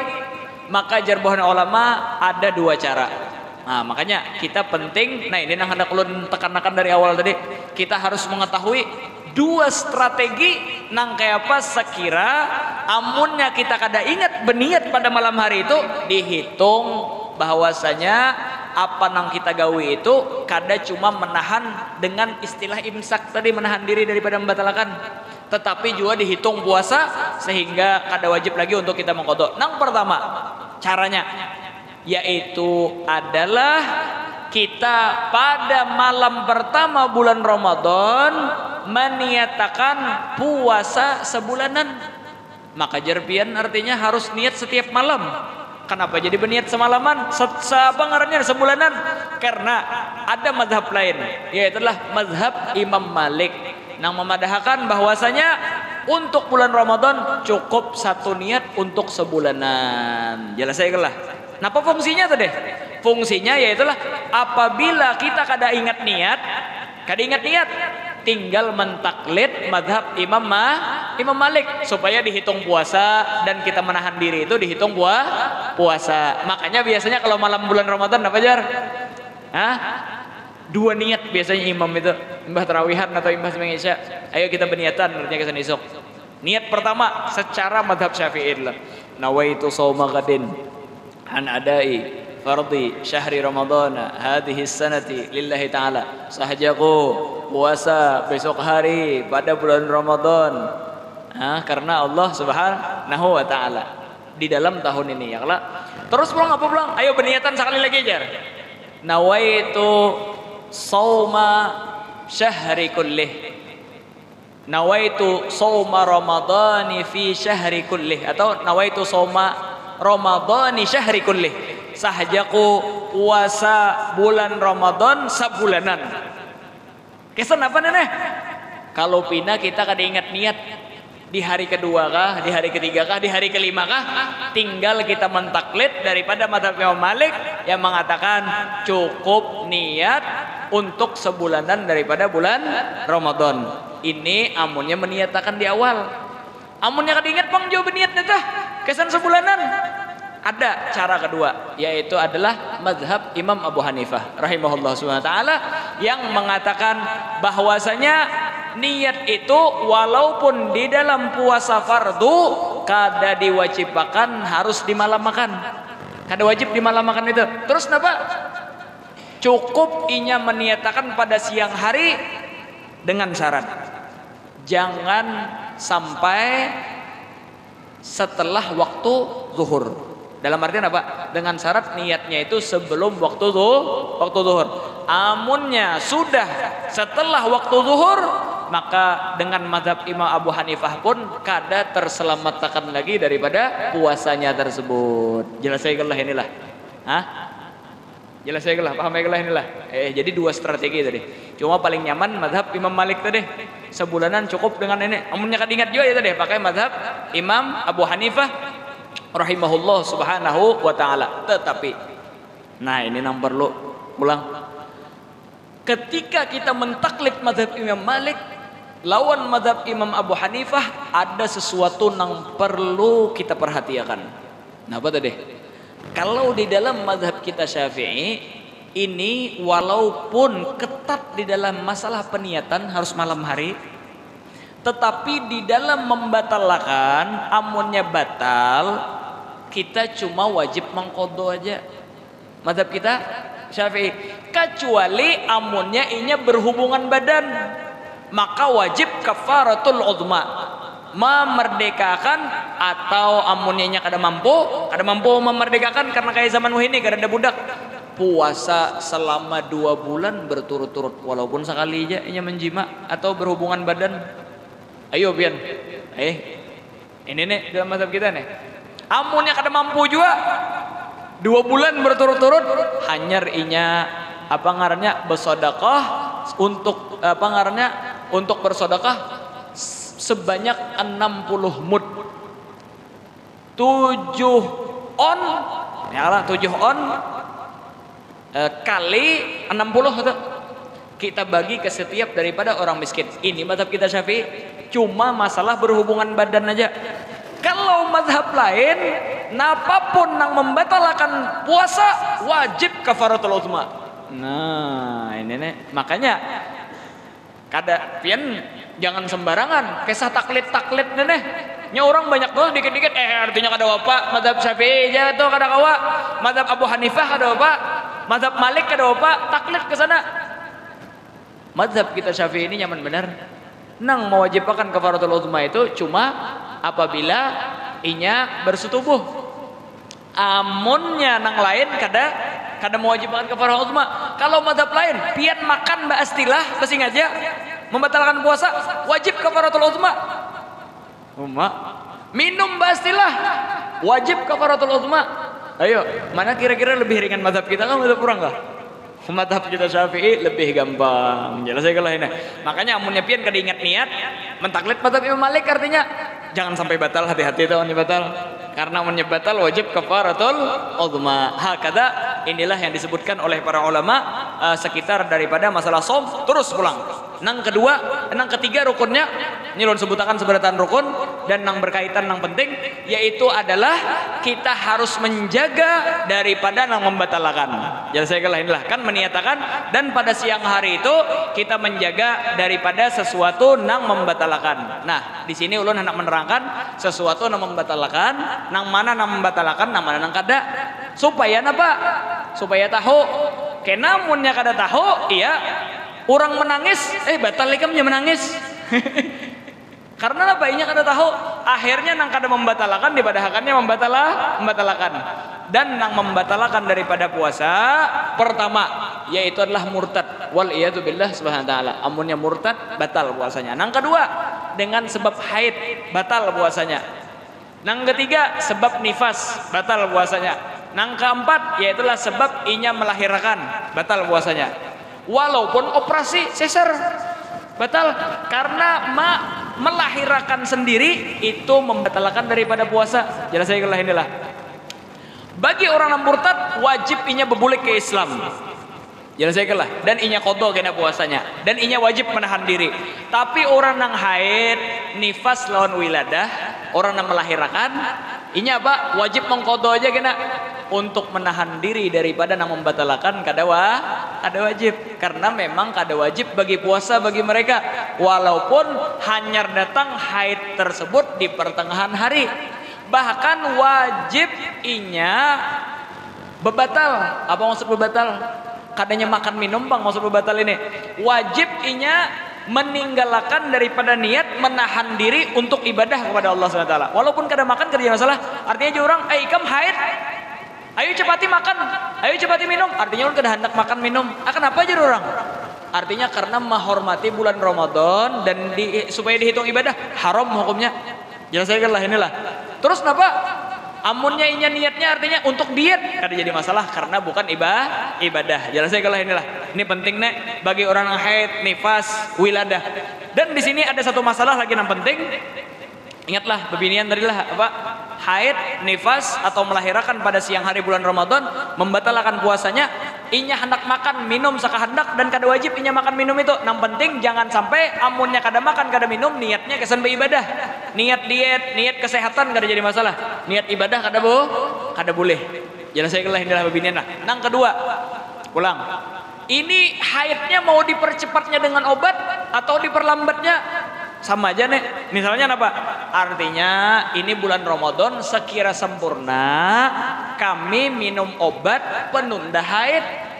Maka jarbohna ulama ada dua cara. Nah, makanya kita penting, nah ini nang hendak ulun tekan-tekan dari awal tadi, kita harus mengetahui dua strategi nang kayak apa sekira amunnya kita kada ingat berniat pada malam hari itu, dihitung bahwasanya apa nang kita gawi itu kada cuma menahan dengan istilah imsak tadi, menahan diri daripada membatalkan, tetapi juga dihitung puasa sehingga kada wajib lagi untuk kita mengqadha. Nang pertama caranya yaitu adalah kita pada malam pertama bulan Ramadan meniatakan puasa sebulanan. Maka jerpian artinya harus niat setiap malam. Kenapa jadi berniat semalaman? Apa ngarannya sebulanan? Karena ada mazhab lain, yaitu mazhab Imam Malik yang memadahkan bahwasanya untuk bulan Ramadan cukup satu niat untuk sebulanan. Jelas saya lah. Napa fungsinya tadi? Fungsinya yaitu apabila kita kada ingat niat, tinggal mentaklid mazhab Imam Malik supaya dihitung puasa dan kita menahan diri itu dihitung puasa. Makanya biasanya kalau malam bulan Ramadan apa jar? Dua niat biasanya imam itu, imbah tarawihan atau imbah sembahyang isya. Ayo kita berniatan artinya kesan esok. Niat pertama secara mazhab Syafi'i adalah nawaitu shauma ghadin an adai fardhi syahri Ramadan hadhihi sanati lillahi ta'ala. Sahajaku puasa besok hari pada bulan Ramadan karena Allah Subhanahu wa taala di dalam tahun ini ya Allah. Terus pulang apa pulang? Ayo berniatan sekali lagi aja. Nawaitu shauma syahri kullih. Nawaitu shauma ramadhani fi syahri kullih atau nawaitu shauma ramadhani syahri kullih. Sahajaku puasa bulan Ramadan sebulanan. Kesan apa nenek? Kalau pina kita kada ingat niat di hari kedua kah, di hari ketiga kah, di hari kelima kah, tinggal kita mentaklid daripada mazhab Imam Malik yang mengatakan cukup niat untuk sebulanan daripada bulan Ramadan. Ini amunnya meniatakan di awal. Amunnya kada ingat bang jauh berniatnya tah kesan sebulanan. Ada cara kedua, yaitu adalah mazhab Imam Abu Hanifah rahimahullah subhanahu wa ta'ala yang mengatakan bahwasanya niat itu walaupun di dalam puasa fardu kada diwajibkan harus dimalamakan. Kada wajib dimalamakan itu. Terus kenapa? Cukup inya meniatakan pada siang hari dengan syarat jangan sampai setelah waktu zuhur. Dalam artian apa? Dengan syarat niatnya itu sebelum waktu zuhur. Amunnya sudah setelah waktu zuhur, maka dengan mazhab Imam Abu Hanifah pun kada terselamatkan lagi daripada puasanya tersebut. Jelas saya lah inilah. Jelas saya lah, paham saya inilah. Jadi dua strategi tadi. Cuma paling nyaman mazhab Imam Malik tadi. Sebulanan cukup dengan ini. Amunnya kada ingat juga ya tadi, pakai mazhab Imam Abu Hanifah rahimahullah subhanahu wa ta'ala. Tetapi nah ini yang perlu ulang, ketika kita mentaklid mazhab Imam Malik lawan mazhab Imam Abu Hanifah, ada sesuatu yang perlu kita perhatikan. Nah apa tadi? Kalau di dalam mazhab kita Syafi'i ini walaupun ketat di dalam masalah peniatan harus malam hari, tetapi di dalam membatalkan amunnya batal kita cuma wajib mengqadha aja. Mazhab kita Syafi'i, kecuali amunnya inya berhubungan badan, maka wajib kafaratul uzma, memerdekakan, atau amunnya kada mampu memerdekakan karena kayak zaman ini kada ada budak, puasa selama 2 bulan berturut-turut walaupun sekali aja inya menjima atau berhubungan badan. Ayo pian. Ini nih dalam mazhab kita nih. Amunnya kada mampu juga 2 bulan berturut-turut hanyar inya apa ngarannya bersedekah untuk apa ngarannya untuk bersedekah sebanyak 60 mud. 7 on ya lah 7 on kali 60 itu kita bagi ke setiap daripada orang miskin. Ini mazhab kita Syafi'i, cuma masalah berhubungan badan aja. Kalau mazhab lain, napapun yang membatalkan puasa wajib kafaratul uzma. Nah, ini nih makanya kada pian jangan sembarangan kisah taklid nih. Nya orang banyak tuh dikit-dikit artinya kada apa mazhab Syafi'i aja tuh kada kawa, mazhab Abu Hanifah kada apa, mazhab Malik kada apa, taklid ke sana. Mazhab kita Syafi'i ini nyaman benar. Nang mewajibkan kafaratul uzma itu cuma apabila inya bersetubuh. Amunnya nang lain kada mewajibkan kafaratul uzma. Kalau mazhab lain pian makan mbak astilah pasti aja membatalkan puasa wajib kafaratul uzma. Minum pastilah wajib kafaratul uzma. Ayo, mana kira-kira lebih ringan mazhab kita kan mazhab kurang kah? Mazhab kita Syafi'i lebih gampang. Jelas saya kalau ini. Makanya amunnya pian kada ingat niat mentaklid mazhab Imam Malik artinya jangan sampai batal, hati-hati tuh batal. Karena amunnya batal wajib kafaratul uzma. Hakada inilah yang disebutkan oleh para ulama sekitar daripada masalah shaum terus pulang. Nang ketiga rukunnya ini lo sebutakan seberatan rukun dan yang berkaitan yang penting yaitu adalah kita harus menjaga daripada yang membatalkan. Jadi saya inilah kan meniatakan dan pada siang hari itu kita menjaga daripada sesuatu yang membatalkan. Nah di sini ulun hendak menerangkan sesuatu yang membatalkan, nang mana yang membatalkan, nang mana yang kada. Supaya apa? Supaya tahu. Kenamunnya kada tahu, iya. Orang menangis, batal ikamnya menangis. Karena apa? Inya kada tahu. Akhirnya nang kada membatalkan dipadahakannya membatalkan. Dan nang membatalkan daripada puasa pertama yaitu adalah murtad. Wal iyadu billah subhanahu wa ta'ala. Amunnya murtad batal puasanya. Nang kedua dengan sebab haid batal puasanya. Nang ketiga sebab nifas batal puasanya. Nang keempat yaitu adalah sebab inya melahirkan batal puasanya. Walaupun operasi sesar batal karena melahirkan sendiri itu membatalkan daripada puasa. Jelas saya inilah. Bagi orang yang murtad wajib inya berbulik ke Islam. Jelas saya dan inya qadha kena puasanya dan inya wajib menahan diri. Tapi orang yang haid, nifas lawan wiladah, orang yang melahirkan inya apa? Wajib mengqadha aja kena untuk menahan diri daripada yang membatalkan kada wajib karena memang kada wajib bagi puasa bagi mereka walaupun hanya datang haid tersebut di pertengahan hari. Bahkan wajib inya bebatal. Apa maksud bebatal? Kadanya makan minum bang maksud bebatal ini. Wajib inya meninggalkan daripada niat menahan diri untuk ibadah kepada Allah SWT. Walaupun kada makan kada masalah. Artinya aja orang ikam haid, ayo cepati makan, ayo cepati minum. Artinya orang kada hendak makan minum. Kenapa aja orang? Artinya karena menghormati bulan Ramadan dan supaya dihitung ibadah haram hukumnya. Jelas saya inilah. Terus kenapa? Amunnya inya niatnya artinya untuk diet kada jadi masalah karena bukan ibadah. Jelas saya inilah. Ini penting nek bagi orang yang haid, nifas, wiladah. Dan di sini ada satu masalah lagi yang penting. Ingatlah bebinian tadi lah apa? Haid, nifas atau melahirkan pada siang hari bulan Ramadan membatalkan puasanya. Inya hendak makan minum sakahendak dan kada wajib inya makan minum itu. Yang penting jangan sampai amunnya kada makan kada minum niatnya kesan beribadah. Niat diet, niat kesehatan kada jadi masalah. Niat ibadah kada boleh. Jelas saya inilah bebinian lah. Nang kedua, ulang. Ini haidnya mau dipercepatnya dengan obat atau diperlambatnya? Sama aja nih. Misalnya apa? Artinya ini bulan Ramadan sekira sempurna kami minum obat penunda haid.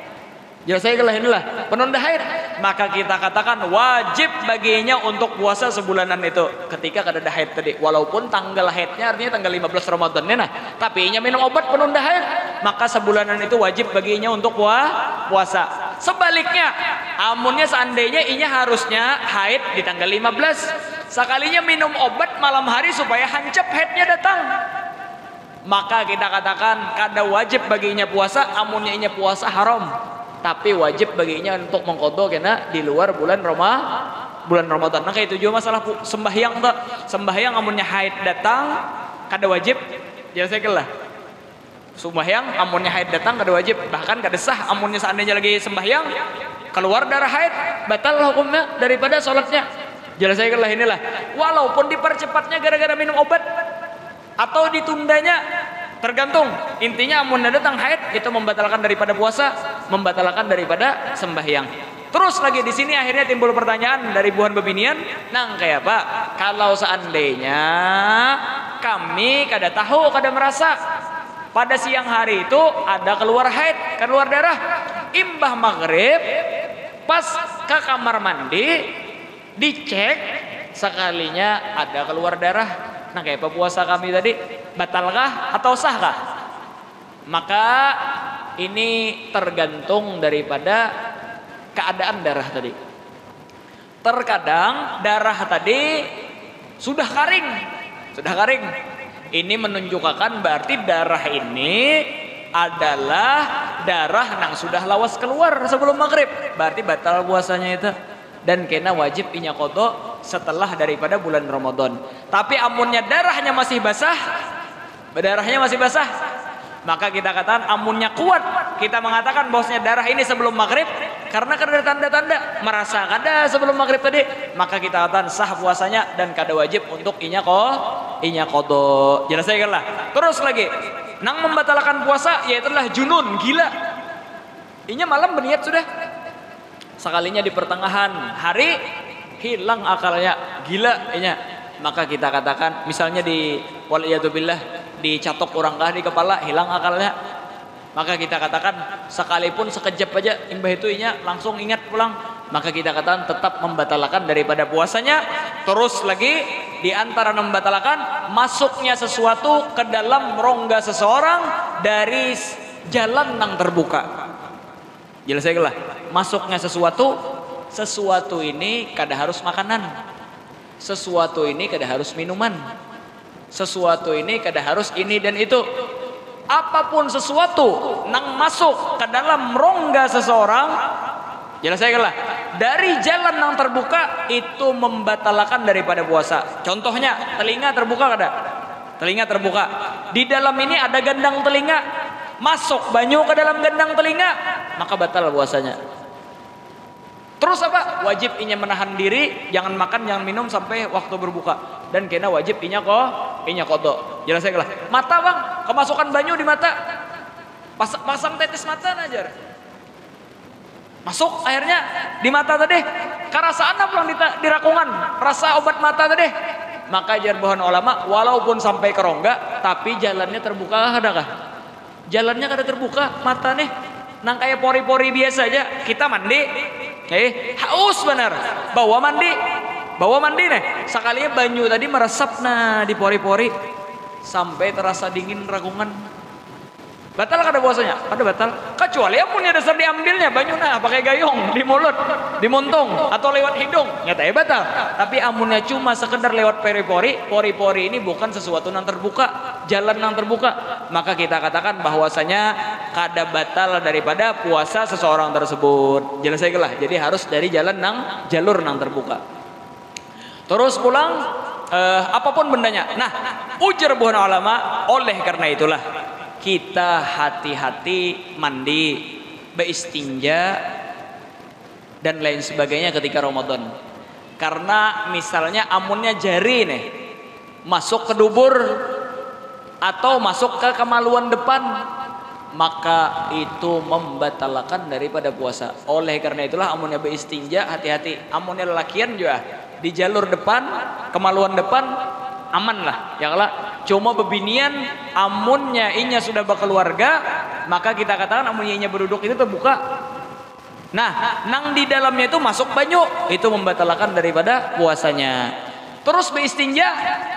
Jelas saya inilah penunda haid. Maka kita katakan wajib baginya untuk puasa sebulanan itu ketika kada ada haid tadi. Walaupun tanggal haidnya artinya tanggal 15 Ramadan nah. Tapi inya minum obat penunda haid. maka sebulanan itu wajib baginya untuk puasa. Sebaliknya, amunnya seandainya inya harusnya haid di tanggal 15, sekalinya minum obat malam hari supaya hancap haidnya datang, maka kita katakan kada wajib baginya puasa, amunnya inya puasa haram, tapi wajib baginya untuk mengqadha kena di luar bulan Ramadan. Nah kayak itu juga masalah sembahyang tuh. Sembahyang amunnya haid datang kada wajib, jelaskan lah. Sembahyang amunnya haid datang kada wajib, bahkan kada sah amunnya seandainya lagi sembahyang keluar darah haid, batal hukumnya daripada sholatnya. Jelaskan lah inilah. Walaupun dipercepatnya gara-gara minum obat atau ditundanya, tergantung. Intinya amunnya datang haid itu membatalkan daripada puasa, membatalkan daripada sembahyang. Terus lagi di sini akhirnya timbul pertanyaan dari buhan bebinian, nang kayak Pak, kalau seandainya kami kada tahu, kada merasa pada siang hari itu ada keluar haid, keluar darah, imbah maghrib pas ke kamar mandi dicek sekalinya ada keluar darah, nah kayak apa puasa kami tadi, batalkah atau sahkah? Maka ini tergantung daripada keadaan darah tadi. Terkadang darah tadi sudah kering. Ini menunjukkan berarti darah ini adalah darah yang sudah lawas keluar sebelum maghrib. Berarti batal puasanya itu. Dan kena wajib inya qadha setelah daripada bulan Ramadan. Tapi amunnya darahnya masih basah, maka kita katakan amunnya kuat, kita mengatakan bahwasanya darah ini sebelum maghrib, karena ada tanda-tanda merasa kada sebelum maghrib tadi, maka kita katakan sah puasanya dan kada wajib untuk inya qadha. Jelaskan lah. Terus lagi, nang membatalkan puasa yaitulah junun, gila. Inya malam berniat sudah, sekalinya di pertengahan hari hilang akalnya, gila inya. Maka kita katakan misalnya di waliyadzubillah dicatok orang kah di kepala, hilang akalnya, maka kita katakan sekalipun sekejap aja imbah itu inya langsung ingat pulang, maka kita katakan tetap membatalkan daripada puasanya. Terus lagi di antara membatalkan masuknya sesuatu ke dalam rongga seseorang dari jalan yang terbuka. Jelaskan lah, masuknya sesuatu ini kada harus makanan, sesuatu ini kada harus minuman, sesuatu ini kada harus ini dan itu. Apapun sesuatu nang masuk ke dalam rongga seseorang, jelaskanlah, dari jalan yang terbuka itu membatalkan daripada puasa. Contohnya telinga terbuka kada? Telinga terbuka. Di dalam ini ada gendang telinga, masuk banyu ke dalam gendang telinga, maka batal puasanya. Terus apa? Wajib inya menahan diri, jangan makan, jangan minum sampai waktu berbuka. Dan kena wajib inya qadha. Jelaskan lah. Mata bang, kemasukan banyu di mata, pasang tetes mata aja. Masuk akhirnya di mata tadi. Karasaan apa yang di rakungan? Rasa obat mata tadi. Maka jar bahan ulama, walaupun sampai ke rongga, tapi jalannya terbuka adakah? Jalannya kada terbuka, mata nih nang kayak pori-pori biasa aja. Kita mandi, haus benar, bawa mandi nih, sekalinya banyu tadi meresap nah di pori-pori sampai terasa dingin ragungan, batal kada puasanya? Kada batal, kecuali amunnya dasar diambilnya banyu nah pakai gayung di mulut, di muntung atau lewat hidung, nyatanya batal. Tapi amunnya cuma sekedar lewat pori-pori ini bukan sesuatu yang terbuka, jalan yang terbuka, maka kita katakan bahwasanya kada batal daripada puasa seseorang tersebut. Jelaskan lah, jadi harus dari jalur nang terbuka. Terus pulang apapun bendanya. Nah, ujar buhan ulama, oleh karena itulah kita hati-hati mandi, beristinja dan lain sebagainya ketika Ramadan. Karena misalnya amunnya jari nih masuk ke dubur atau masuk ke kemaluan depan, maka itu membatalkan daripada puasa. Oleh karena itulah amunnya beristinja hati-hati. Amunnya lelakian juga di jalur depan, kemaluan depan aman lah, ya lah. Cuma bebinian amunnya inya sudah berkeluarga, maka kita katakan amunnya inya berduduk itu terbuka. Nah, nang di dalamnya itu masuk banyu, itu membatalkan daripada puasanya. Terus beistinja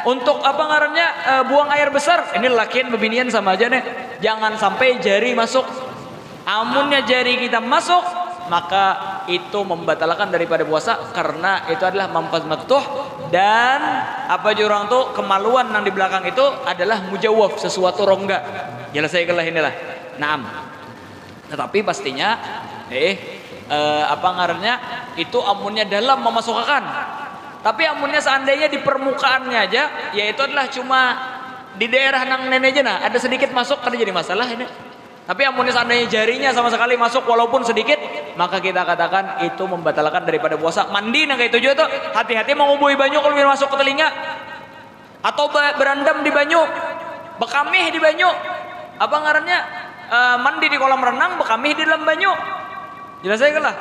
untuk apa ngarannya buang air besar. Ini lakian bebinian sama aja nih. Jangan sampai jari masuk. Amunnya jari kita masuk, maka itu membatalkan daripada puasa karena itu adalah mampas matuh dan apa jurang tuh kemaluan yang di belakang itu adalah mujawaf, sesuatu rongga. Jelas saya kelah inilah. Naam. Tetapi pastinya apa ngarannya itu amunnya dalam memasukkan. Tapi amunnya seandainya di permukaannya aja, yaitu adalah cuma di daerah nang nenek aja nah, ada sedikit masuk kan jadi masalah ini. Tapi amunnya seandainya jarinya sama sekali masuk walaupun sedikit, maka kita katakan itu membatalkan daripada puasa. Mandi nang kayak itu juga tuh, hati-hati mengubui banyu kalau masuk ke telinga. Atau berendam di banyu, bekamih di banyu. Apa ngarannya? Mandi di kolam renang, bekamih di dalam banyu. Jelas saya lah.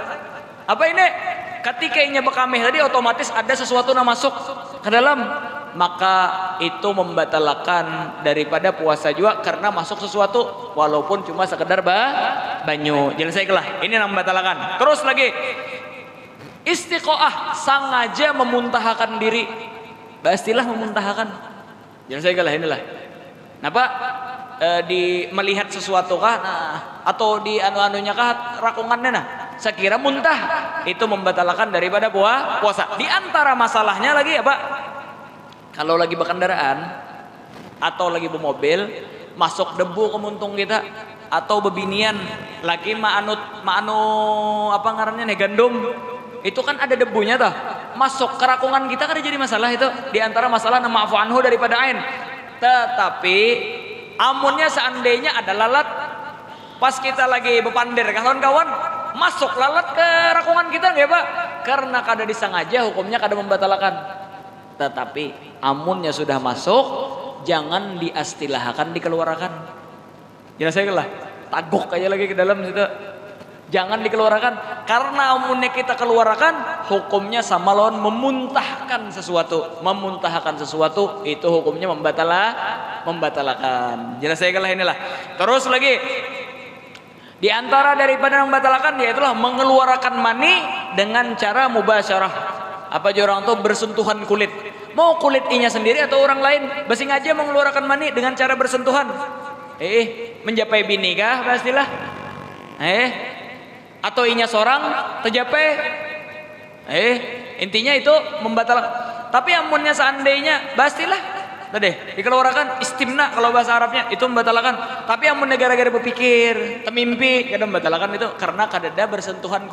Apa ini? Ketika inya bekamih tadi otomatis ada sesuatu yang masuk ke dalam, maka itu membatalkan daripada puasa juga karena masuk sesuatu walaupun cuma sekedar banyu. Jelas saya lah. Ini yang membatalkan. Terus lagi istiqoah, sengaja memuntahkan diri. Pastilah memuntahkan. Jelas saya lah inilah. Kenapa? Di melihat sesuatu kah atau di anu-anunya kah rakungannya nah sekira muntah itu membatalkan daripada puasa. Di antara masalahnya lagi apa? Kalau lagi berkendaraan atau lagi bermobil masuk debu ke muntung kita atau bebinian lagi ma'anu apa ngarannya nih gandum itu kan ada debunya tuh masuk ke rakungan kita kan jadi masalah itu di antara masalah ma'fu anhu daripada ain. Tetapi amunnya seandainya ada lalat pas kita lagi bepandir kawan-kawan masuk lalat ke rakungan kita nggak Pak? Karena kada disengaja hukumnya kada membatalkan. Tetapi amunnya sudah masuk jangan diastilahkan dikeluarkan. Jelas saya lah. Taguk aja lagi ke dalam situ. Jangan dikeluarkan karena amunnya kita keluarkan hukumnya sama lawan memuntahkan sesuatu. Memuntahkan sesuatu itu hukumnya membatalkan. Jelas saya lah inilah. Terus lagi di antara daripada membatalkan yaitulah mengeluarkan mani dengan cara mubasyarah. Apa aja orang tuh bersentuhan kulit. Mau kulit inya sendiri atau orang lain, basing aja mengeluarkan mani dengan cara bersentuhan. Menjapai bini kah pastilah. Atau inya seorang terjapai. Intinya itu membatalkan. Tapi amunnya seandainya pastilah tadi dikeluarkan istimna kalau bahasa Arabnya itu membatalkan. Tapi amunnya gara-gara berpikir, temimpi, kadang membatalkan itu karena kadada bersentuhan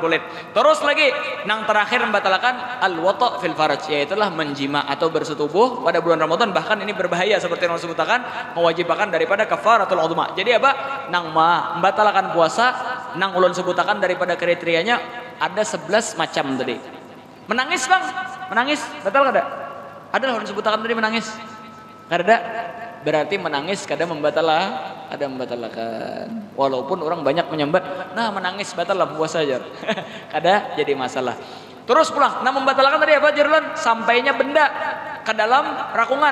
kulit. Terus lagi nang terakhir membatalkan al-wata' fil faraj, yaitulah menjima atau bersetubuh pada bulan Ramadan. Bahkan ini berbahaya seperti yang disebutkan mewajibkan daripada kafaratul udhma. Jadi apa? Nang membatalkan puasa nang ulun sebutakan daripada kriterianya ada 11 macam tadi. Menangis Bang, menangis batal kada? Ada ulun sebutakan tadi menangis. Kada? Berarti menangis kadang ada membatalkan. Walaupun orang banyak menyambat, nah menangis batal lah puasa aja. Kada jadi masalah. Terus pulang, nah membatalkan tadi apa Jerlan? Sampainya benda ke dalam rakungan.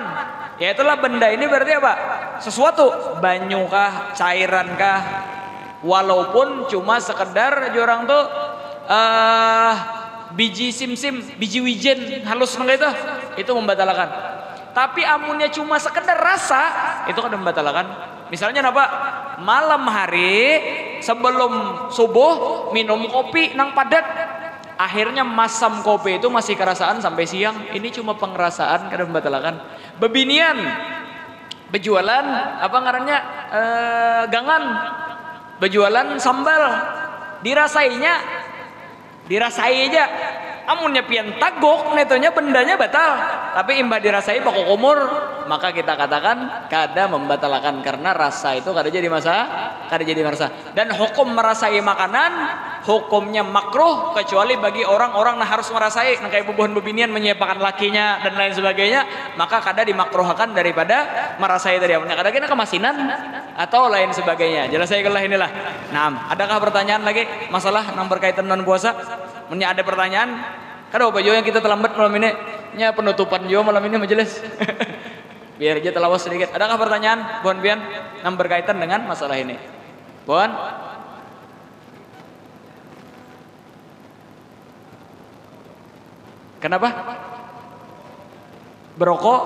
Ya itulah benda ini berarti apa? Sesuatu, banyu kah, cairan kah? Walaupun cuma sekedar orang tuh biji simsim, biji wijen halus itu membatalkan. Tapi amunnya cuma sekedar rasa itu kan membatalkan. Misalnya apa? Malam hari sebelum subuh minum kopi nang padat, akhirnya masam kopi itu masih kerasaan sampai siang. Ini cuma pengerasaan kada membatalkan. Bebinian berjualan apa ngarannya gangan, berjualan sambal, dirasai aja. Amunnya pian tagok netonya bendanya batal, tapi imbah dirasai pokok umur, maka kita katakan kada membatalkan karena rasa itu kada jadi masalah. Dan hukum merasai makanan hukumnya makruh kecuali bagi orang-orang yang harus merasai, kayak bubuhan bebinian menyiapkan lakinya dan lain sebagainya, maka kada dimakruhkan daripada merasai tadi. Amunnya kada kena kemasinan atau lain sebagainya. Jelas saya kelah inilah. Nah, adakah pertanyaan lagi masalah yang berkaitan dengan puasa? Punya ada pertanyaan? Kada apa jo yang kita terlambat malam ini? Nya penutupan jo malam ini majelis. Biar aja telawas sedikit. Adakah pertanyaan, Bon Bian, yang berkaitan dengan masalah ini? Bon? Kenapa? berokok?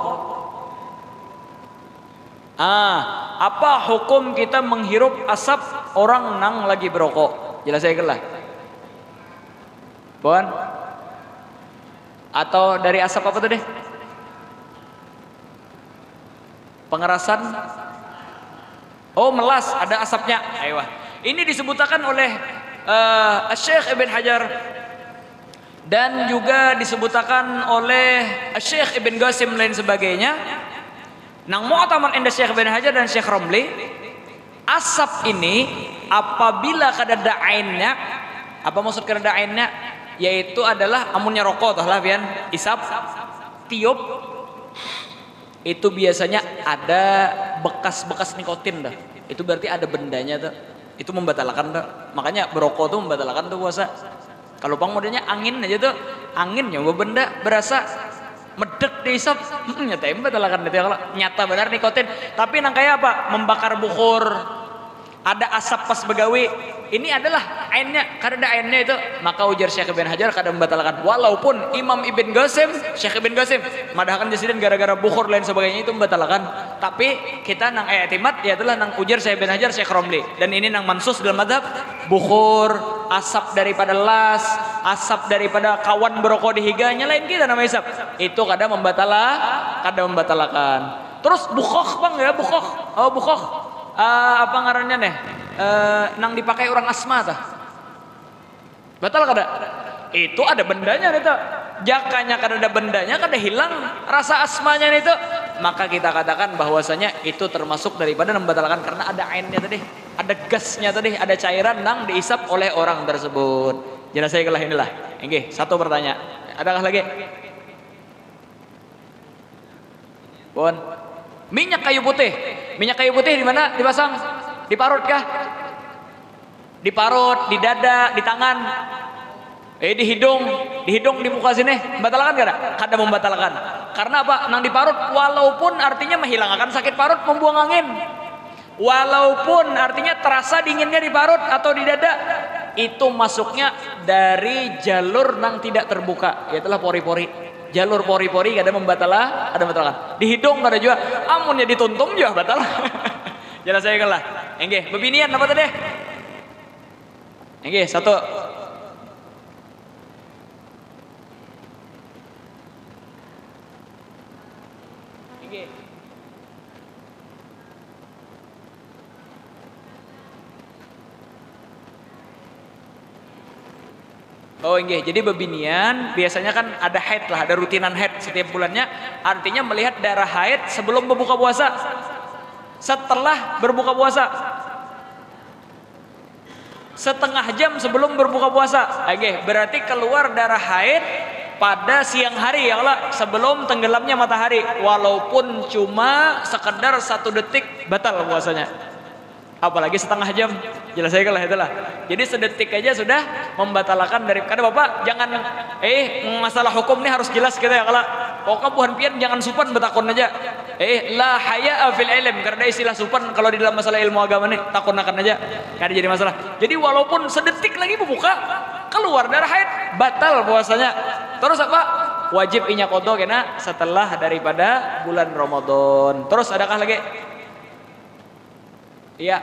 Apa hukum kita menghirup asap orang nang lagi berokok? Jelaskan lah. Bon? Atau dari asap apa tuh deh? Pengerasan? Oh, melas, ada asapnya. Ayo. Ini disebutkan oleh Syekh Ibn Hajar dan juga disebutkan oleh Syekh Ibn Qasim lain sebagainya. Nang mu'tamar inda Syekh Ibn Hajar dan Syekh Romli, asap ini apabila kadada ainnya, apa maksud kadada ainnya? Yaitu adalah amunnya rokok toh lah pian, isap, tiup, itu biasanya ada bekas-bekas nikotin dah. Itu berarti ada bendanya tuh. Itu membatalkan tuh. Makanya berokok tuh membatalkan tuh puasa. Kalau bang modelnya angin aja tuh, angin nyoba benda berasa medek diisap, nyata membatalkan itu kalau nyata benar nikotin. Tapi nang kayak apa? Membakar bukur, ada asap pas begawi. Ini adalah ainnya, karena ada ainnya itu, maka ujar Syekh Ibn Hajar kadang membatalkan. Walaupun Imam Ibn Qasim, Syekh Ibn Qasim madahkan jasidan gara-gara bukhur lain sebagainya itu membatalkan. Tapi kita nang i'timad ya itulah nang ujar Syekh Ibn Hajar, Syekh Romli. Dan ini nang mansus dalam madhab bukhur, asap daripada las, asap daripada kawan berokok di higanya lain kita nama isap. Itu kadang membatalkan. Terus bukhokh bang ya, bukhokh. Oh bukhokh. Apa ngarannya nih? Nang dipakai orang asma tah. Batal kada? Itu ada bendanya itu. Jakanya kada ada bendanya, kada hilang rasa asmanya itu. Maka kita katakan bahwasanya itu termasuk daripada membatalkan karena ada ainnya tadi, ada gasnya tadi, ada cairan nang diisap oleh orang tersebut. Jelas saya kelah inilah. Oke, satu pertanyaan. Adakah lagi? Bon. Minyak kayu putih. Minyak kayu putih di mana? Dipasang? Diparut kah? Diparut, di dada, di tangan. Di hidung, di muka sini. Membatalkan kada? Kada membatalkan. Karena apa? Nang diparut walaupun artinya menghilangkan sakit parut, membuang angin. Walaupun artinya terasa dinginnya di parut atau di dada, itu masuknya dari jalur nang tidak terbuka, yaitulah pori-pori. Jalur pori-pori ada membatalkan. Di hidung ada juga, amunnya dituntung juga batal. Jelas saya kalah. Enggih, bebinian apa tadi? Enggih, satu. Enggih. Oh enggih, jadi bebinian biasanya kan ada haid lah, ada rutinan haid setiap bulannya. Artinya melihat darah haid sebelum berbuka puasa, setelah berbuka puasa, setengah jam sebelum berbuka puasa. Oke, berarti keluar darah haid pada siang hari ya Allah, sebelum tenggelamnya matahari. Walaupun cuma sekedar 1 detik batal puasanya. Apalagi setengah jam, jelas saya kalah itulah. Jadi sedetik aja sudah membatalkan dari. Karena bapak jangan masalah hukum ini harus jelas kita ya kalau pokoknya buhan pian jangan supan betakon aja. La haya fil ilm, karena istilah supan kalau di dalam masalah ilmu agama nih takonakan aja, kada jadi masalah. Jadi walaupun sedetik lagi membuka keluar darah haid batal puasanya. Terus apa? Wajib inya qadha kena setelah daripada bulan Ramadan. Terus adakah lagi? Iya.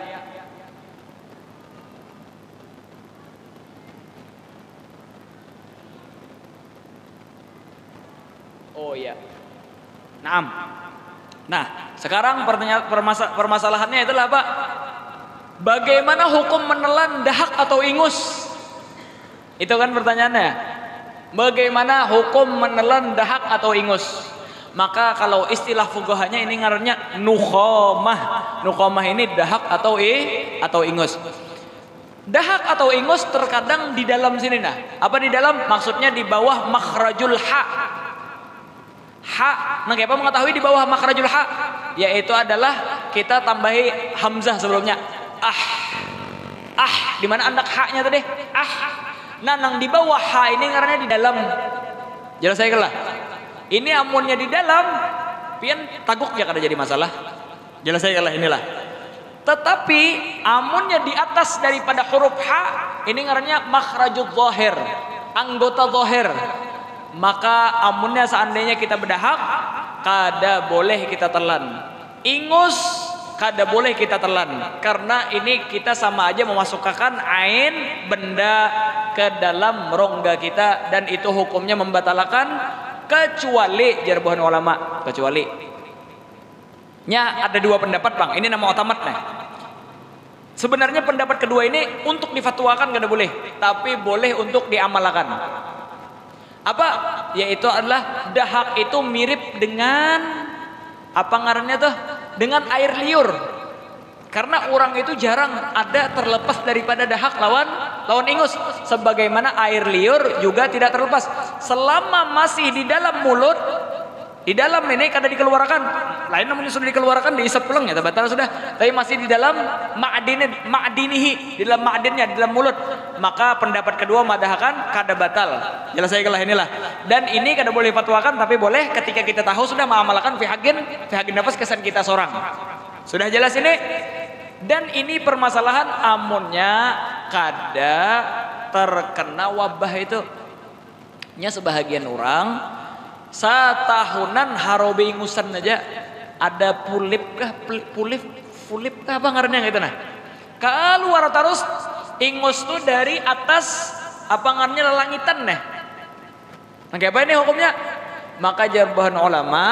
Oh iya. Naam. Nah, sekarang permasalahannya itulah apa? Bagaimana hukum menelan dahak atau ingus? Itu kan pertanyaannya. Bagaimana hukum menelan dahak atau ingus? Maka kalau istilah fuqahanya ini ngarannya nukhamah. Nukhamah ini dahak atau ingus. Dahak atau ingus terkadang di dalam sini nah. Apa di dalam? Maksudnya di bawah makhrajul ha. Ha, nah apa mengetahui di bawah makhrajul ha? Yaitu adalah kita tambahi hamzah sebelumnya. Di mana andak ha-nya tadi? Nah, nang di bawah ha ini ngarannya di dalam. Jelas saya kelah. Ini amunnya di dalam, pian taguk ya kada jadi masalah. Jelas saya kalah inilah. Tetapi amunnya di atas daripada huruf ha, ini ngarannya makhrajul zahir, anggota zahir. Maka amunnya seandainya kita berdahak, kada boleh kita telan. Ingus kada boleh kita telan, karena ini kita sama aja memasukkan ain benda ke dalam rongga kita, dan itu hukumnya membatalkan, kecuali jarbuhan ulama, kecuali nya ada dua pendapat bang, ini nama otomat nih. Sebenarnya pendapat kedua ini untuk difatwakan kada boleh, tapi boleh untuk diamalkan. Apa? Yaitu adalah dahak itu mirip dengan apa ngarannya tuh? Dengan air liur. Karena orang itu jarang ada terlepas daripada dahak lawan ingus. Sebagaimana air liur juga tidak terlepas. Selama masih di dalam mulut, di dalam ini kada dikeluarkan. Lain namanya sudah dikeluarkan, diisap pulang ya, batal sudah. Tapi masih di dalam ma'dinihi, di dalam ma'dinnya, di dalam mulut. Maka pendapat kedua madhahakan kada batal. Jelas saya kelah inilah. Dan ini kada boleh fatwakan, tapi boleh ketika kita tahu sudah mengamalkan fi haqqin nafas kesan kita seorang. Sudah jelas ini? Dan ini permasalahan amunnya kada terkena wabah itu. Nya sebahagian orang satahunan harobe ingusan aja ada pulip kah apa ngarannya gitu nah. Keluar terus ingus tuh dari atas apa ngarannya lelangitan nih. Nah, kayak apa ini hukumnya? Maka jarbahan ulama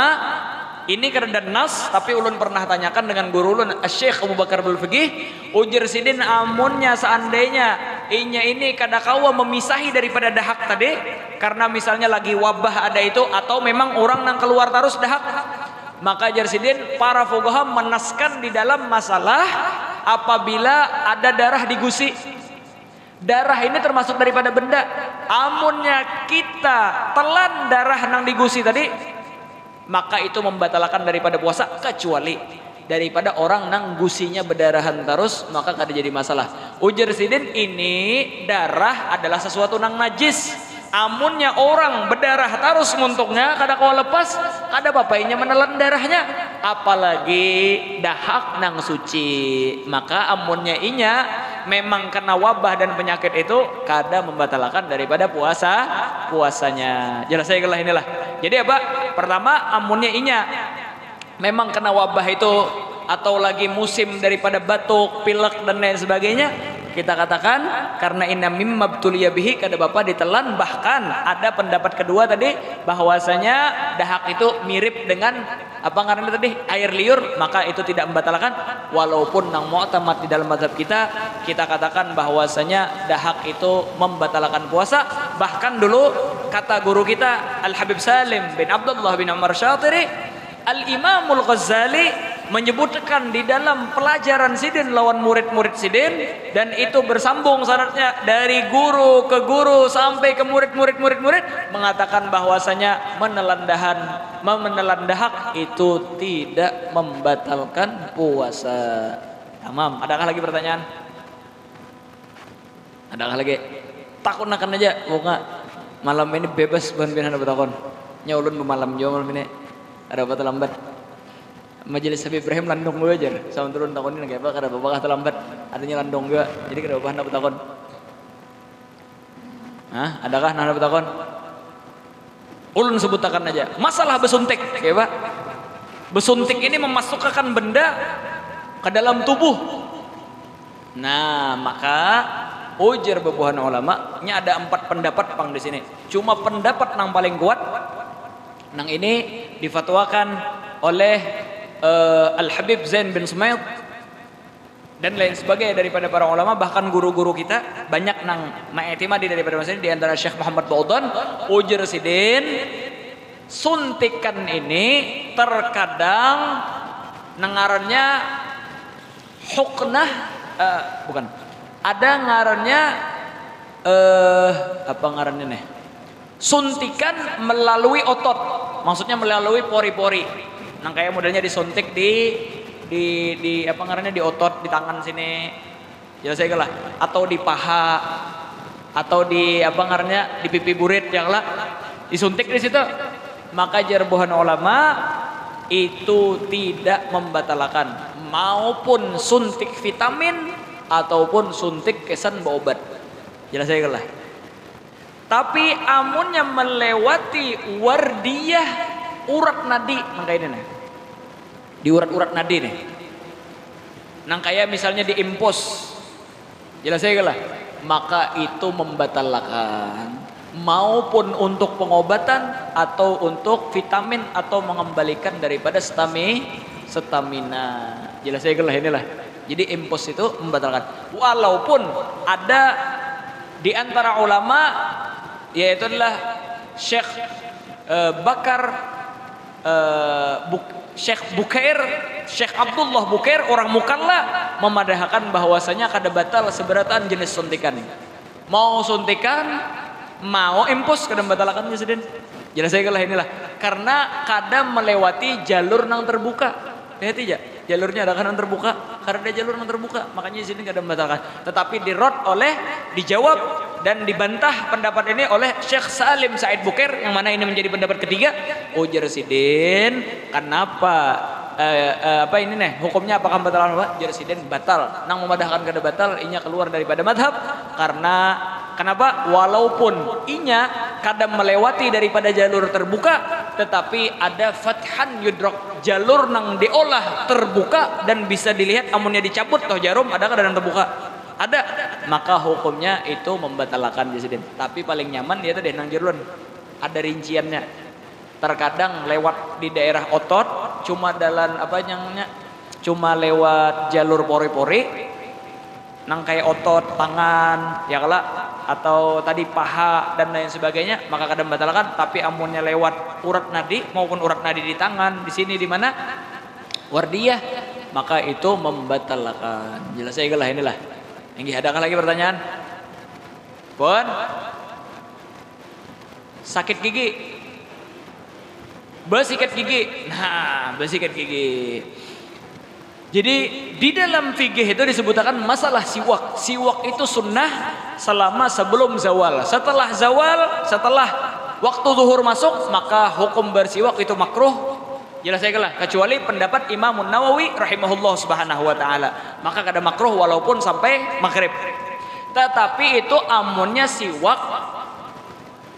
ini karena nas, tapi ulun pernah tanyakan dengan guru ulun Syekh Abu Bakar Al-Fiqih, ujar sidin amunnya seandainya inya ini kada kawa memisahi daripada dahak tadi, karena misalnya lagi wabah ada itu, atau memang orang nang keluar terus dahak, maka jarsidin para fuqaha menaskan di dalam masalah apabila ada darah di gusi. Darah ini termasuk daripada benda. Amunnya kita telan darah nang di gusi tadi, maka itu membatalkan daripada puasa, kecuali daripada orang nang gusinya berdarahan terus, maka kada jadi masalah. Ujar sidin ini darah adalah sesuatu nang najis. Amunnya orang berdarah terus muntuknya kada kau lepas, kada bapainya menelan darahnya, apalagi dahak nang suci. Maka amunnya inya memang kena wabah dan penyakit itu kada membatalkan daripada puasanya. Jelas saya kelah inilah. Jadi apa? Pertama, amunnya inya memang kena wabah itu, atau lagi musim daripada batuk, pilek dan lain sebagainya, kita katakan karena inna mimma btuliya bihi kada bapak ditelan. Bahkan ada pendapat kedua tadi bahwasanya dahak itu mirip dengan apa ngarannya tadi, air liur, maka itu tidak membatalkan. Walaupun nang mu'tamad di dalam mazhab kita katakan bahwasanya dahak itu membatalkan puasa. Bahkan dulu kata guru kita Al Habib Salim bin Abdullah bin Umar Syatiri, Al Imamul Ghazali menyebutkan di dalam pelajaran sidin lawan murid-murid sidin, dan itu bersambung sanadnya dari guru ke guru sampai ke murid-murid mengatakan bahwasanya menelan dahak itu tidak membatalkan puasa. Tamam. Adakah lagi pertanyaan? Adakah lagi? Takut nakan aja, bunga malam ini bebas ban-ban ada bertakon. Nyolun malam juga malam ini. Ada apa terlambat? Majelis Habib Ibrahim landong gue aja sama turun takon ini kayak apa, kada bapak terlambat adanya landong gue, jadi kada bapak nak bertakon. Adakah nak bertakon? Ulun sebutakan aja masalah besuntik kayak apa? Besuntik ini memasukkan benda ke dalam tubuh. Nah, maka ujar bebuhan ulama nya ada 4 pendapat pang di sini. Cuma pendapat nang paling kuat nang ini difatwakan oleh Al-Habib Zain bin Sumaid dan lain sebagainya daripada para ulama, bahkan guru-guru kita banyak nang ma'etimadi daripada masalah, di antara Syekh Muhammad Baudan. Ujar sidin, suntikan ini terkadang nangarannya huknah, bukan, ada ngarannya apa ngarannya nih, suntikan melalui otot, maksudnya melalui pori-pori. Nang kayak modelnya disuntik di apa ngarannya, di otot di tangan sini, jelas saya lah, atau di paha, atau di apa ngarannya di pipi burit yang lah disuntik di situ. Maka jarbuhan ulama itu tidak membatalkan, maupun suntik vitamin ataupun suntik kesan obat, jelas saya lah. Tapi amunnya melewati wardiyah urat nadi nang ini nih. Di urat-urat nadi nih. Nang kayak misalnya diimpos. Jelas saya lah. Maka itu membatalkan maupun untuk pengobatan atau untuk vitamin atau mengembalikan daripada stamina. Jelas saya lah inilah. Jadi impos itu membatalkan. Walaupun ada di antara ulama yaitu adalah Syekh Syekh Bukair, Syekh Abdullah Bukair orang Mukalla memadahkan bahwasanya kada batal seberatan jenis suntikan. Mau suntikan, mau impus kada batalkan presiden. Jelas saya lah inilah. Karena kada melewati jalur nang terbuka. Lihat aja, jalurnya ada kanan terbuka, karena ada jalur nang terbuka, makanya di sini kada membatalkan. Tetapi dijawab dan dibantah pendapat ini oleh Syekh Salim Said Bukair yang mana ini menjadi pendapat ketiga. Ujar Sidin, kenapa apa ini nih hukumnya apakah batal apa? Ujar Sidin batal. Nang memadahkan kada batal, inya keluar daripada madhab karena kenapa? Walaupun inya kadang melewati daripada jalur terbuka, tetapi ada fathan yudrok, jalur nang diolah terbuka dan bisa dilihat amunnya dicabut toh jarum ada kadang terbuka. Ada, maka hukumnya itu membatalkan presiden. Tapi paling nyaman dia tuh deh nang jerun. Ada rinciannya. Terkadang lewat di daerah otot, cuma dalam apa nyangnya, cuma lewat jalur pori-pori, nang kayak otot tangan, ya kala, atau tadi paha dan lain sebagainya, maka kadang membatalkan. Tapi amunnya lewat urat nadi maupun urat nadi di tangan, di sini di mana, wardiyah, maka itu membatalkan. Jelas saya lah inilah. Ini adakah lagi pertanyaan? Pun sakit gigi, bersikat gigi. Nah, bersikat gigi. Jadi di dalam fikih itu disebutkan masalah siwak. Siwak itu sunnah selama sebelum zawal. Setelah zawal, setelah waktu zuhur masuk, maka hukum bersiwak itu makruh. Jelas saya lah, kecuali pendapat Imam Nawawi rahimahullah subhanahu wa ta'ala, maka kada makruh walaupun sampai maghrib. Tetapi itu amunnya siwak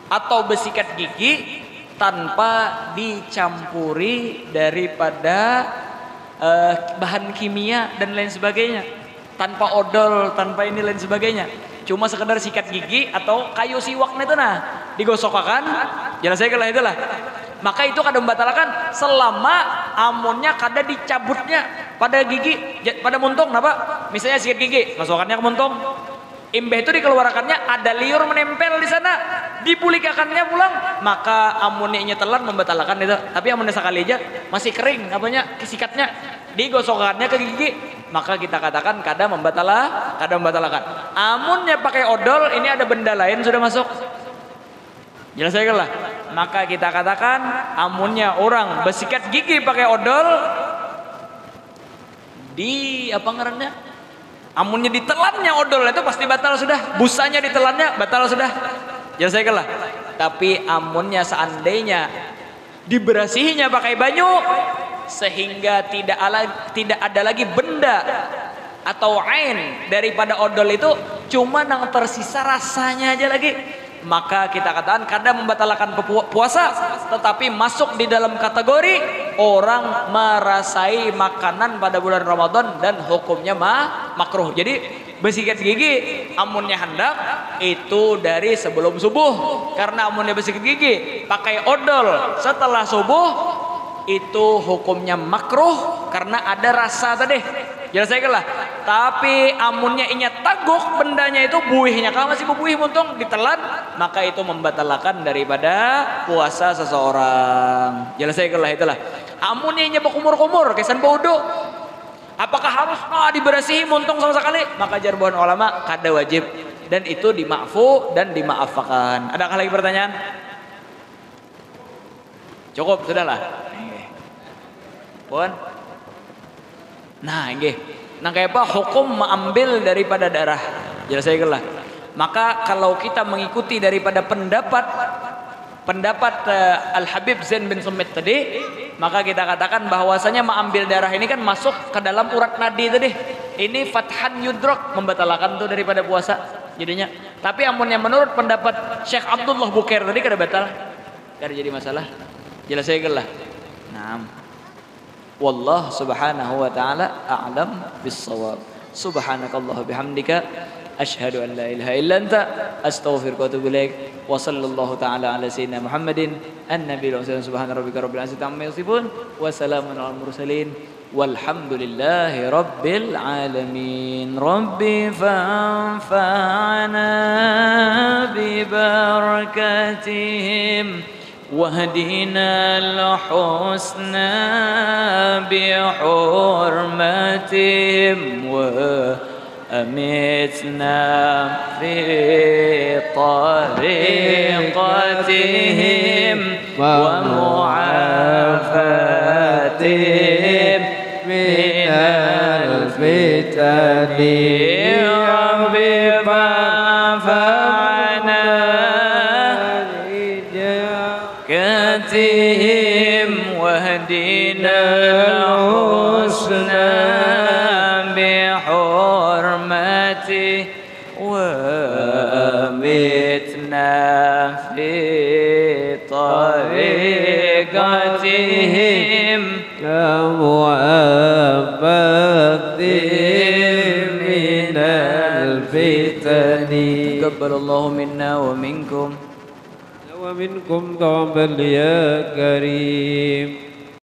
atau bersikat gigi tanpa dicampuri daripada bahan kimia dan lain sebagainya, tanpa odol, tanpa ini lain sebagainya, cuma sekedar sikat gigi atau kayu siwaknya itu nah digosokkan. Jelas saya lah itulah. Maka itu kada membatalkan selama amunnya kada dicabutnya pada gigi, pada muntung, apa? Misalnya sikat gigi, masukkannya ke muntung, imbeh itu dikeluarkannya ada liur menempel di sana, dipulikakannya pulang, maka amunnya telan membatalkan itu. Tapi amunnya sekali aja masih kering, apanya sikatnya, digosokkannya ke gigi, maka kita katakan kada membatalkan. Amunnya pakai odol, ini ada benda lain sudah masuk. Jelas saya lah. Maka kita katakan amunnya orang bersikat gigi pakai odol, di apa ngarannya? Amunnya ditelannya odol itu pasti batal sudah. Busanya ditelannya batal sudah. Jelas saya lah. Tapi amunnya seandainya diberasihinya pakai banyu sehingga tidak ada lagi benda atau ain daripada odol itu, cuma yang tersisa rasanya aja lagi, maka kita katakan kadang membatalkan puasa, tetapi masuk di dalam kategori orang merasai makanan pada bulan Ramadan dan hukumnya makruh. Jadi bersikat gigi amunnya hendak itu dari sebelum subuh, karena amunnya bersikat gigi pakai odol setelah subuh itu hukumnya makruh karena ada rasa tadi. Jelas saya lah. Tapi amunnya inya taguk bendanya itu buihnya, kalau masih buih muntung ditelan, maka itu membatalkan daripada puasa seseorang. Jelas saya lah itulah. Amunnya inya berkumur-kumur kesan baudo, apakah harus diberasihi muntung sama sekali? Maka jargon ulama kada wajib dan itu dimaafu dan dimaafkan. Adakah lagi pertanyaan? Cukup sudahlah. Pun. Nah, nggih. Nah, kayak apa hukum mengambil daripada darah? Jelas saya lah. Maka kalau kita mengikuti daripada pendapat Al Habib Zain bin Sumit tadi, maka kita katakan bahwasanya mengambil darah ini kan masuk ke dalam urat nadi tadi. Ini fathan yudrok, membatalkan tuh daripada puasa jadinya. Tapi amunnya menurut pendapat Syekh Abdullah Bukair tadi kada batal, kada jadi masalah. Jelaskan lah. Naam. Wallah subhanahu wa ta'ala a'lam bis-shawab. Subhanakallah bihamdika asyhadu an la ilaha illa anta astaghfiruka wa atubu ilaik. Wa sallallahu ta'ala ala sayyidina Muhammadin an-nabiyil wa sallam. Subhana rabbika rabbil izzati amma yasifun wa salamun alal mursalin walhamdulillahi rabbil alamin. Rabbi fanfa'na bi barakatihim واهدنا الحسنى بحرمتهم وأمتنا في طريقتهم ومعافاتهم من الفتن رب فانفعنا كاتهم واهدنا الحسنى بحرمته وأمتنا في طريقتهم كمعافاتهم من الفتن. تقبل الله منا ومنكم ومنكم تقبل يا كريم.